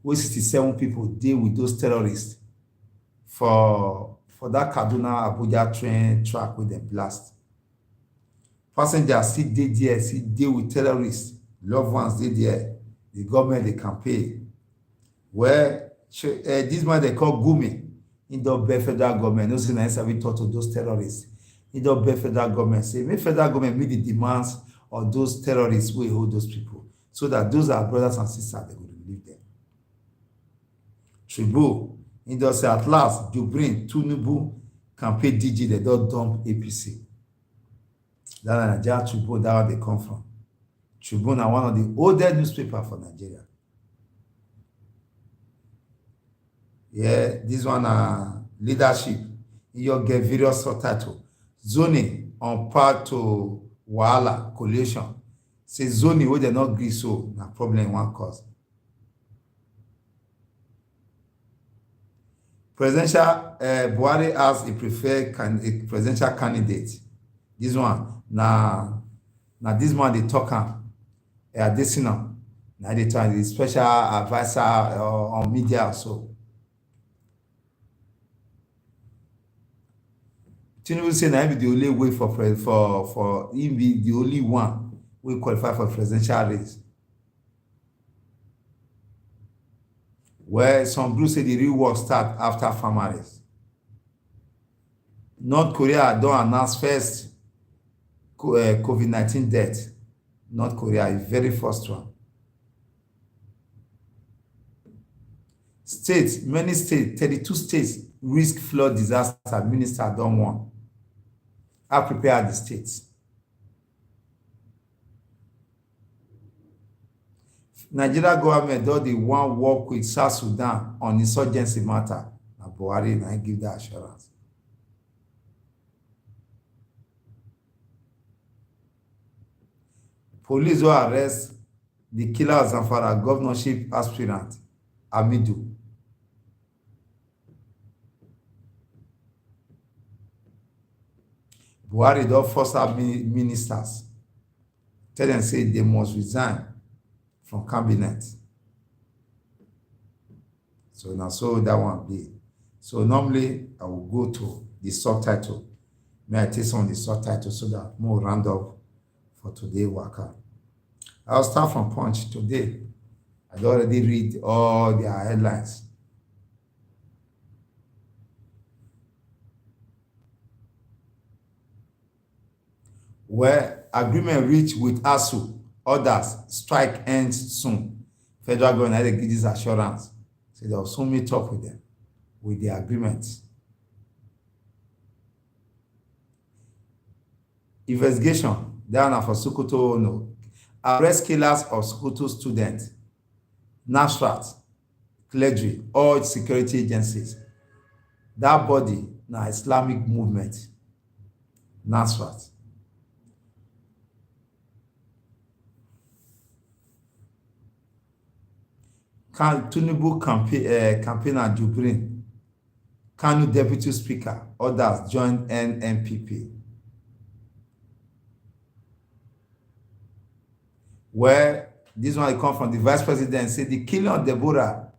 where 67 people deal with those terrorists for that Kaduna Abuja train track with the blast. Passengers still dey there, still deal with terrorists. Loved ones dey there. The government they campaign. Where this man they call Gumi, in the federal government, no say na we talk to those terrorists. In the federal government say, make federal government meet the demands of those terrorists who hold those people, so that those are brothers and sisters, they will relieve them. Tribu, in the say at last, Jubrin, Tinubu campaign DG, they don't dump APC. That Nigeria Tribune, that where they come from. Tribune are one of the oldest newspapers for Nigeria. Yeah, this one leadership. You get various subtitles. Zoning on part to Wahala coalition. Say zoning where they not agree, so na problem in one cause. Presidential Buhari as a preferred presidential candidate. This one now this one they talk this now they talk the special advisor on media also. Tinubu say na be the only way for him be the only one who qualify for presidential race. Where some groups say the real work start after farmer race. North Korea don't announce first COVID-19 death. North Korea is very first one. States, many states, 32 states risk flood disaster. Minister don't want. How prepare the states? Nigeria government does the one work with South Sudan on insurgency matter. Na Buhari na give that assurance. Police will arrest the killer of Zamfara governorship aspirant, Amidu. Buhari don force our ministers. Tell them say they must resign from cabinet. So now so that one be. So normally I will go to the subtitle. May I take some of the subtitle so that more round up for today waka. I'll start from Punch today. I already read all their headlines. Where agreement reached with ASU, others, strike ends soon. Federal government had give this assurance. So they'll soon meet up with them, with the agreements. Investigation, down for Sokoto, no. Arrest killers of Sokoto students, NASRAT, clergy, all security agencies. That body, now Islamic movement, NASRAT. Tinubu campaigner Jubrin, Kanu deputy speaker, others join NNPP. Where this one come from the vice president, say the killing of Deborah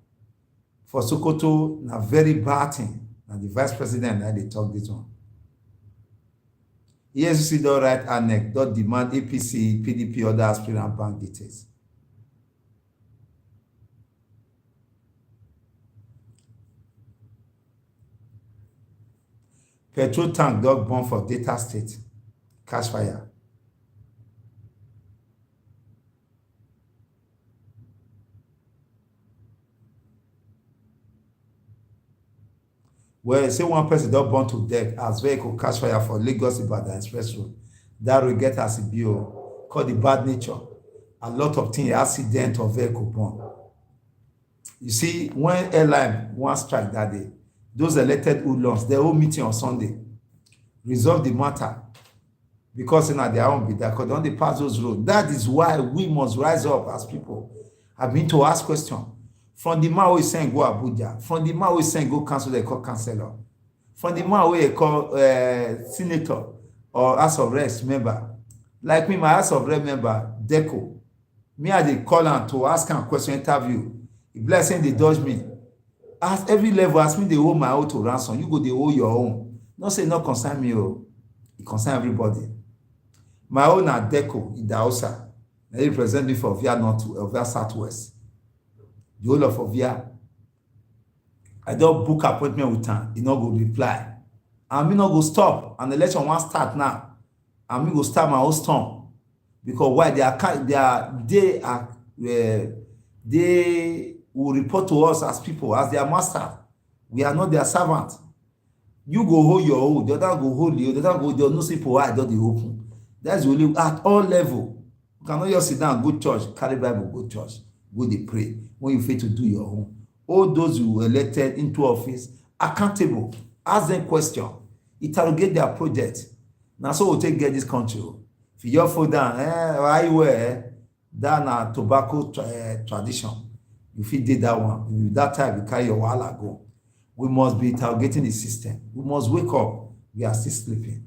for Sokoto na very bad thing. And the vice president now they talk this one. ESC don't write annex, don't demand APC, PDP, other aspirant bank details. Petrol tank dog bomb for Delta State. Catch fire. Well, say one person don burn to death as vehicle catch fire for Lagos Ibadan Express Road. That will get as a bill called the bad nature. A lot of things, accident of vehicle burn. You see, when airline one strike that day, those elected hoodlums, their whole meeting on Sunday, resolve the matter because na their own be that because don dey pass those roads. That is why we must rise up as people. I've been to ask questions. From the man wey send go Abuja, from the man wey send go council, they call councillor, from the man wey call senator or House of Reps member. Like me, my House of Reps member, Deco, me I dey call am to ask am question interview. If blessing dey dodge me, at every level, as me dey hold my own to ransom, you go dey hold your own. No say no concern me, oh, it concern everybody. My own na Deco Idahosa, na he represent me for Ovia North, Ovia Southwest. The whole of Ovia. I don book appointment with am, he no go reply. And me no go stop. And the election wan start now. And me go start my own storm. Because why they will report to us as people, as their master. We are not their servant. You go hold your own, the other go hold you, the other go, there no simple eye, don dey open. That's the only at all level. You cannot just sit down, go church, carry Bible, go church, go dey pray. When you fail to do your own, all those who elected into office accountable, ask them question, interrogate their project. Now so we'll take get this country. If you just fall down, why you wear that na tobacco tradition, you fit dey that one. With that time you carry your wahala go. We must be interrogating the system. We must wake up. We are still sleeping.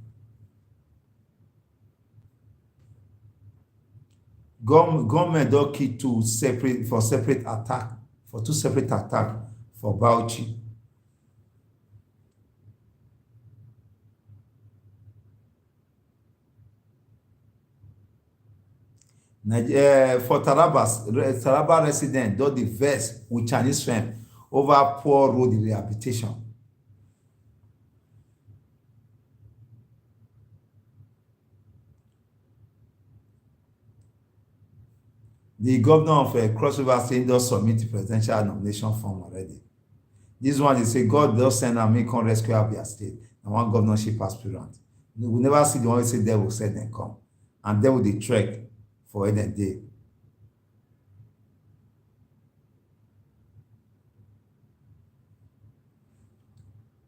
Government don kill two separate attack for two separate attack for Bauchi. For Taraba resident don dey vex with Chinese firm over poor road rehabilitation. The governor of Cross River State does submit the presidential nomination form already. This one they say God does send and make on rescue Abia State and one governorship aspirant. We never see the one who say devil said them come. And they will trek for any day.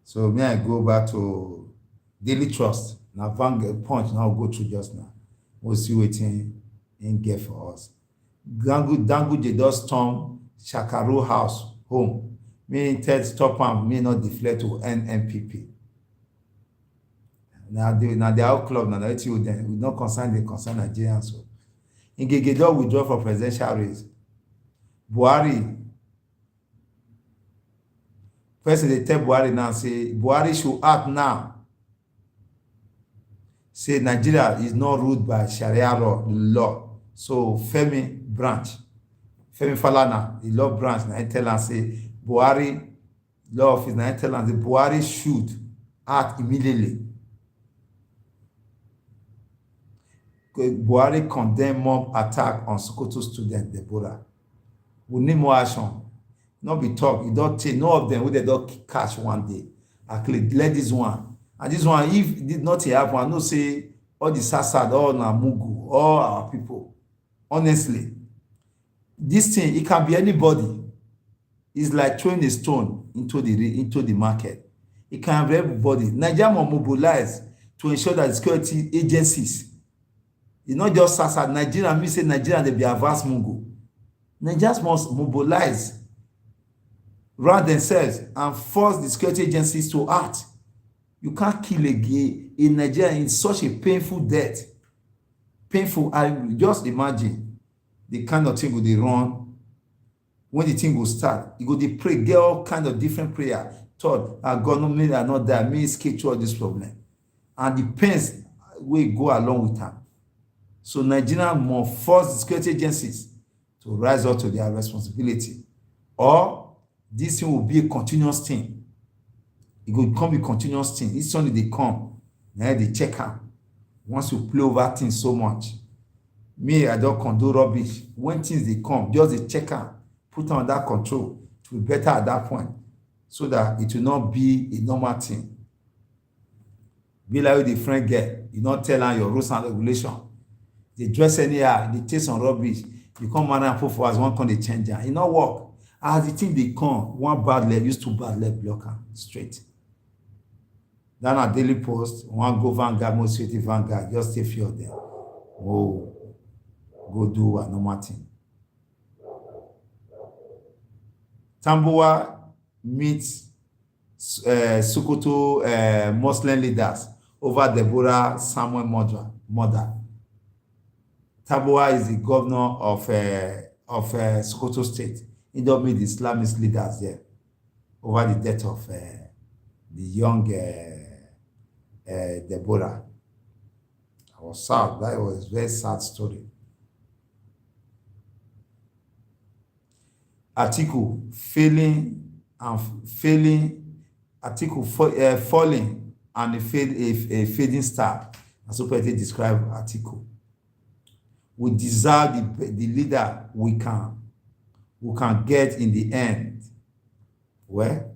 So may I go back to Daily Trust. Now Punch now go through just now. We'll see what in get for us. Dangote does storm Shakaru house home. Me Ted stop am, me not deflect to NNPP. Now the out club now let you then we don't concern Nigerians. So Ngege withdraw for presidential race. Buhari. First they tell Buhari now say Buhari should act now. Say Nigeria is not ruled by Sharia law. So Femi branch, Femi Falana, the law branch, na tell am say Buhari law office na tell am say Buhari should act immediately. Buhari condemn mob attack on Sokoto student Deborah. We need more action. Not be talk. You don't take no of them wey dem don catch one day. Actually, let this one. And this one, if it did not happen, I know say all the SASAD, all na Mugu, all our people. Honestly, this thing, it can be anybody. It's like throwing a stone into the market. It can be everybody. Nigeria must mobilize to ensure that security agencies, it's not just SASAD. Nigeria, me say Nigeria, they be a vast Mugu. Nigerians must mobilize around themselves and force the security agencies to act. You can't kill a gay in Nigeria in such a painful death. Painful. I just imagine the kind of thing they run when the thing will start. You go they pray, get all kind of different prayer. Thought, God, no, me I not die, me escape through all this problem. And the pains will go along with them. So Nigeria must force the security agencies to rise up to their responsibility. Or this thing will be a continuous thing. It will become a continuous thing. Each Sunday they come, now they check out. Once you play over things so much, me, I don't condone rubbish. When things they come, just they check out, put on that control. It will be better at that point, so that it will not be a normal thing. Be like with the friend girl, you not tell her your rules and regulation. They dress anyhow, they take some rubbish. You come marry and put for as one come they change her. It not work. As the thing they come, one bad leg, use two bad leg blocker straight. Then a daily post, one go Vanguard, most sweetie Vanguard, just take few of them. Oh, go do a normal thing. Tambuwa meets Sokoto Muslim leaders over Deborah Samuel murder. Tambuwa is the governor of Sokoto State. He don't meet the Islamist leaders there over the death of the young Deborah. I was sad. That was a very sad story. Atiku falling and a fading star. As Superte described Atiku. We deserve the leader we can get in the end. Where?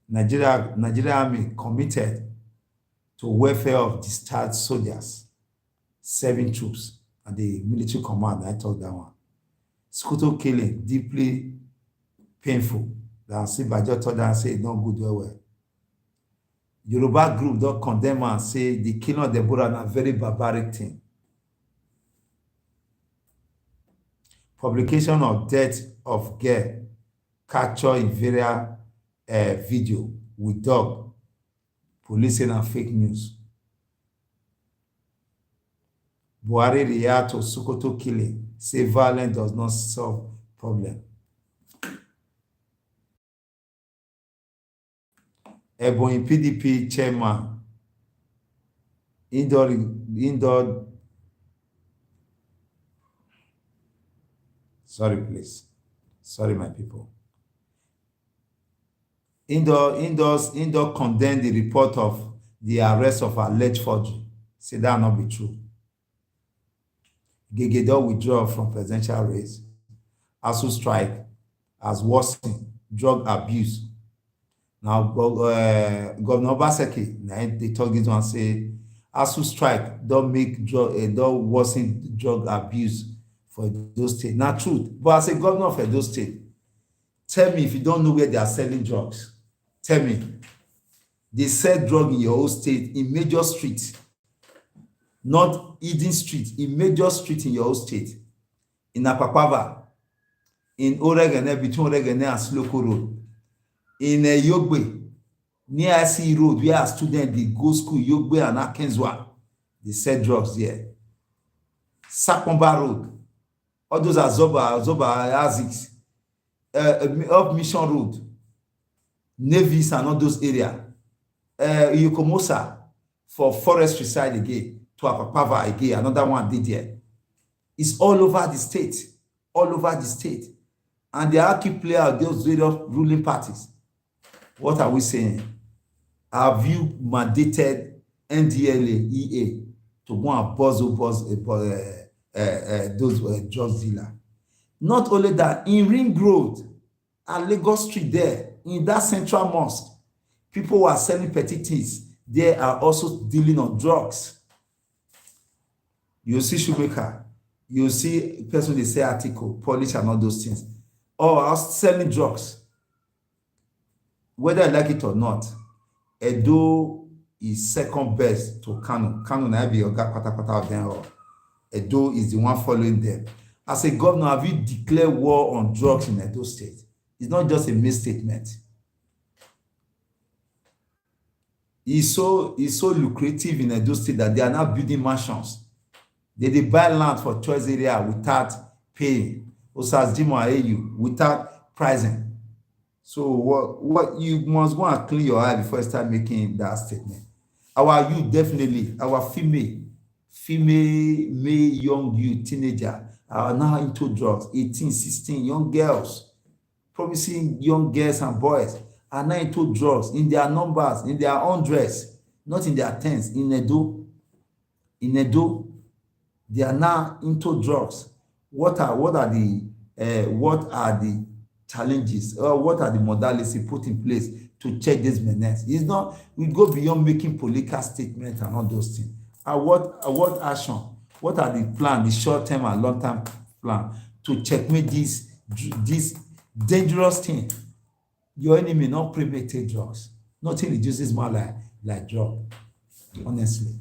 Nigeria Army committed to welfare of discharged soldiers, serving troops, and the military command. I told that one. Sokoto killing deeply painful. That Sibajo told them say not good well. Yoruba group don't condemn and say the killing of Deborah is a very barbaric thing. Publication of death of girl captured in various video with dog, police and fake news. Buhari react to Sokoto killing, say violence does not solve problem. Ebonyi PDP chairman indoor. Sorry, please. Sorry, my people. Indoor condemned the report of the arrest of alleged forgery. Say that not be true. Gegedo withdraw from presidential race. ASUU strike as worsened drug abuse. Now, Governor Obaseki, they talk this one say ASUU strike don't worsen drug abuse for Edo State. Not truth. But as a governor of Edo State, tell me if you don't know where they are selling drugs. Tell me. They sell drug in your own state in major streets. Not hidden street, in major street in your own state. In Apapava, in Oregone, between Oregone and Sloko Road. In Yogbe, near IC Road, where students they go school, Yogbe and Akenswa. They sell drugs there. Sapomba Road. All those are Zoba, Aziz. Up Mission Road. Navis and all those areas. Yokomosa. for forestry side again, to Apapava again, another one did there. It's all over the state, all over the state. And they are key players of those various ruling parties. What are we saying? Have you mandated NDLA, EA to go and buzz those drug dealers? Not only that, in Ring Road and Lagos Street there, in that central mosque, people who are selling petty things. They are also dealing on drugs. You see shoemaker, you see person they say article, polish and all those things. Or are selling drugs. Whether I like it or not, Edo is second best to Kano. Kano na be oga patapata of them all. Edo is the one following them. As a governor, have you declared war on drugs in Edo State? It's not just a misstatement. It's so lucrative in Edo State that they are now building mansions. They buy land for choice area without paying. Osasdimo without pricing. So what you must go and clean your eye before you start making that statement. Our youth, definitely, our female, young youth, teenager are now into drugs. 18, 16, young girls, promising young girls and boys are now into drugs in their numbers, in their hundreds, not in their tens. In Edo, they are now into drugs. What are the challenges, or what are the modalities put in place to check this menace? It's not, we go beyond making political statements and all those things. And what action? What are the plan, the short-term and long-term plan to checkmate this dangerous thing? Your enemy not premeditate drugs. Nothing reduces more like drug, honestly.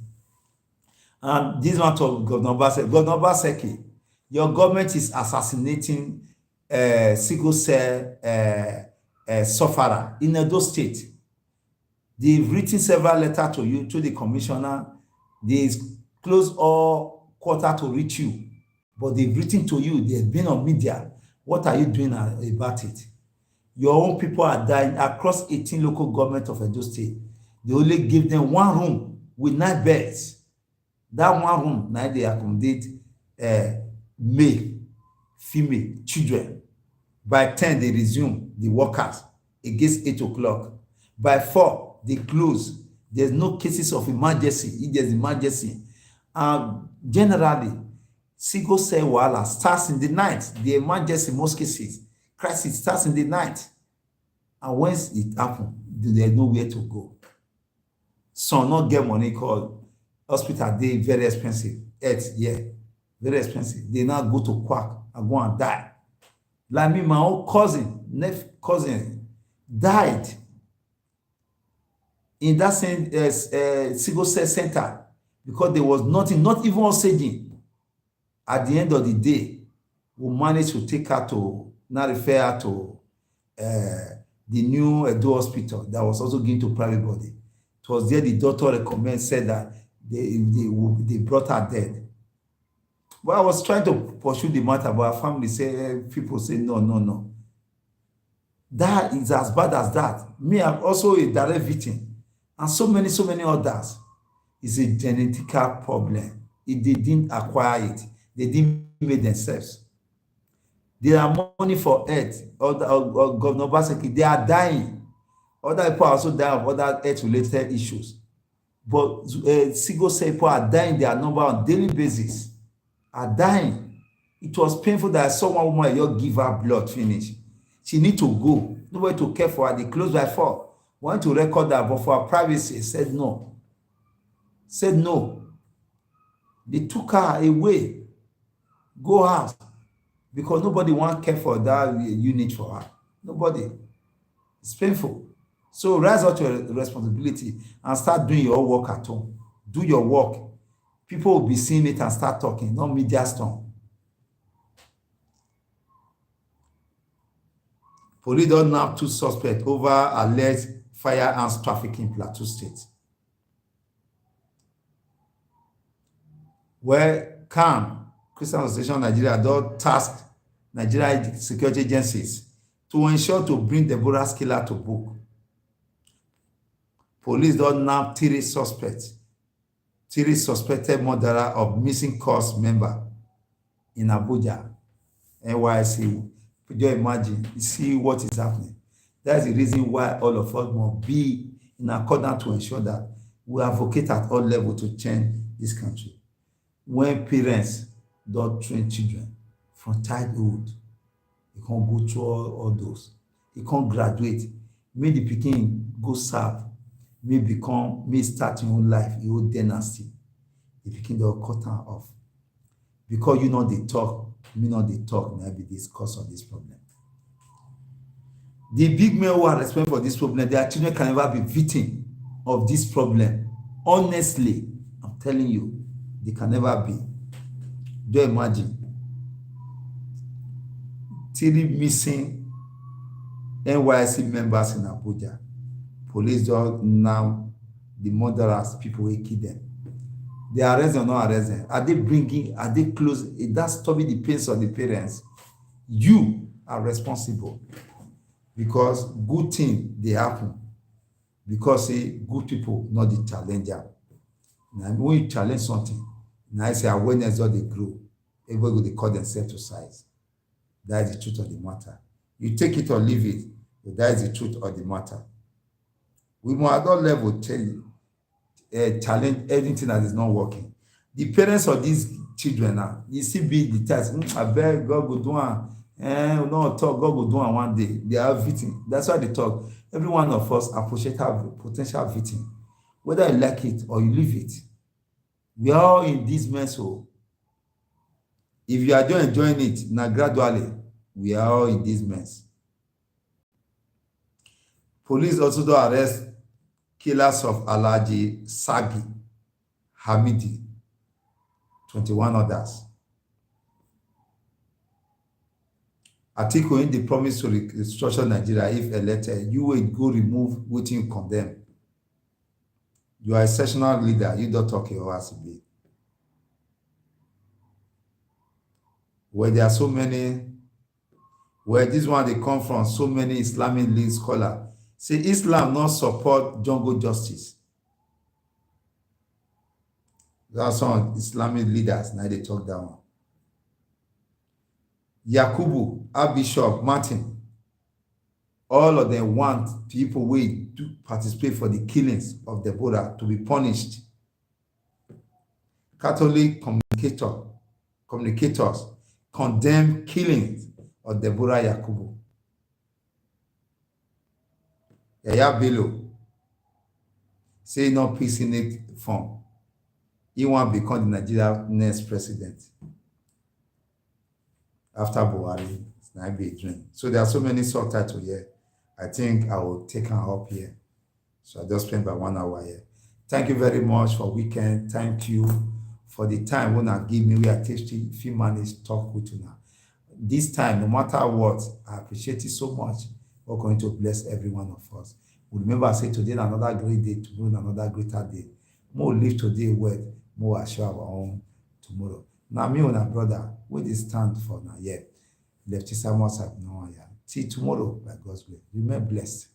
And this one to Governor Obaseki, your government is assassinating sickle cell sufferer in Edo State. They've written several letters to you, to the commissioner. They close all quarter to reach you, but they've written to you. They've been on media. What are you doing about it? Your own people are dying across 18 local governments of Edo State. They only give them one room with 9 beds. That one room, now they accommodate male, female, children. By 10, they resume the workers against 8 o'clock. By 4, they close. There's no cases of emergency. If there's emergency, generally, sickle cell wahala starts in the night. The emergency, most cases, crisis starts in the night. And once it happens, there's nowhere to go. Some not get money called hospital, they very expensive. Very expensive. They now go to quack and go and die. Like me, my own next cousin, died in that same sickle cell center because there was nothing, not even oxygen. At the end of the day, we managed to take her to, now refer her to the new Edo hospital that was also given to private body. It was there the doctor said that they brought her dead. But I was trying to pursue the matter, but our family people say no. That is as bad as that. Me, I'm also a direct victim. And so many others. It's a genetical problem. They didn't acquire it. They didn't make themselves. There are money for earth. Or Governor Obaseki, they are dying. Other people are also dying of other earth-related issues. But sickle cell people are dying their number on daily basis. Are dying. It was painful that someone woman you give her blood finish. She need to go. Nobody to care for her. They close by 4. Want to record that, but for her privacy, said no. They took her away. Go out. Because nobody want care for that unit for her. Nobody. It's painful. So rise up to your responsibility and start doing your work at home. Do your work. People will be seeing it and start talking, not media storm. Police don't nab 2 suspects over alleged firearms trafficking in Plateau State. Where CAN, Christian Association of Nigeria, don't task Nigeria security agencies to ensure to bring Deborah's killer to book. Police don't nab 3 suspects 3 suspected murderer of missing cause member in Abuja, NYC. Just imagine, you see what is happening. That's the reason why all of us must be in accordance to ensure that we advocate at all levels to change this country. When parents don't train children from childhood, they can't go through all those. They can't graduate. May the pikin go serve, may start your own life, your own dynasty. The pikin don cut am off. Because you know they talk, me not they talk, maybe this cause of this problem. The big men who are responsible for this problem, their children can never be victim of this problem. Honestly, I'm telling you, they can never be. Don't imagine 3 missing NYC members in Abuja. Police don't now the murderers, people will kill them. They arrest them or not arrest them? Are they bringing, are they close? Is that stopping the pains of the parents? You are responsible. Because good things, they happen. Because good people, not the challenger. Now, when you challenge something, now I say awareness does they grow. Everybody they call themselves to size. That is the truth of the matter. You take it or leave it, but that is the truth of the matter. We must at all level challenge anything that is not working. The parents of these children now, you see be the test. I beg God go do one. No talk, God will do it one day. They are victim. That's why they talk. Every one of us appreciate our potential victim. Whether you like it or you leave it. We are all in this mess. So if you are just enjoying it, now gradually, we are all in this mess. Police also do arrest killers of Alhaji Sagi Hamidi, 21 others. Atiku in the promise to restructure Nigeria if elected, you will go remove wetin you condemn. You are a sessional leader, you don't talk your ass be. Where there are so many, where this one they come from, so many Islamic league scholars. Say Islam not support jungle justice. There are some Islamic leaders, now they talk that one. Yakubu, Archbishop, Martin, all of them want people who to participate for the killings of Deborah to be punished. Catholic communicators condemn killings of Deborah Yakubu. Yaya Bello say no peace in it form. He want to become the Nigeria next president. After Buhari, it's not be a dream. So there are so many subtitles here. I think I will take them up here. So I just spent about 1 hour here. Thank you very much for weekend. Thank you for the time when I give me. We are tasty if you manage to talk with you now. This time, no matter what, I appreciate it so much. We're going to bless every one of us. We remember I say today another great day, tomorrow another greater day. More live today well, more assure our own tomorrow. Now me and our brother, what they stand for now, yeah. Left Samuel no. Till tomorrow, by God's grace. Remain blessed.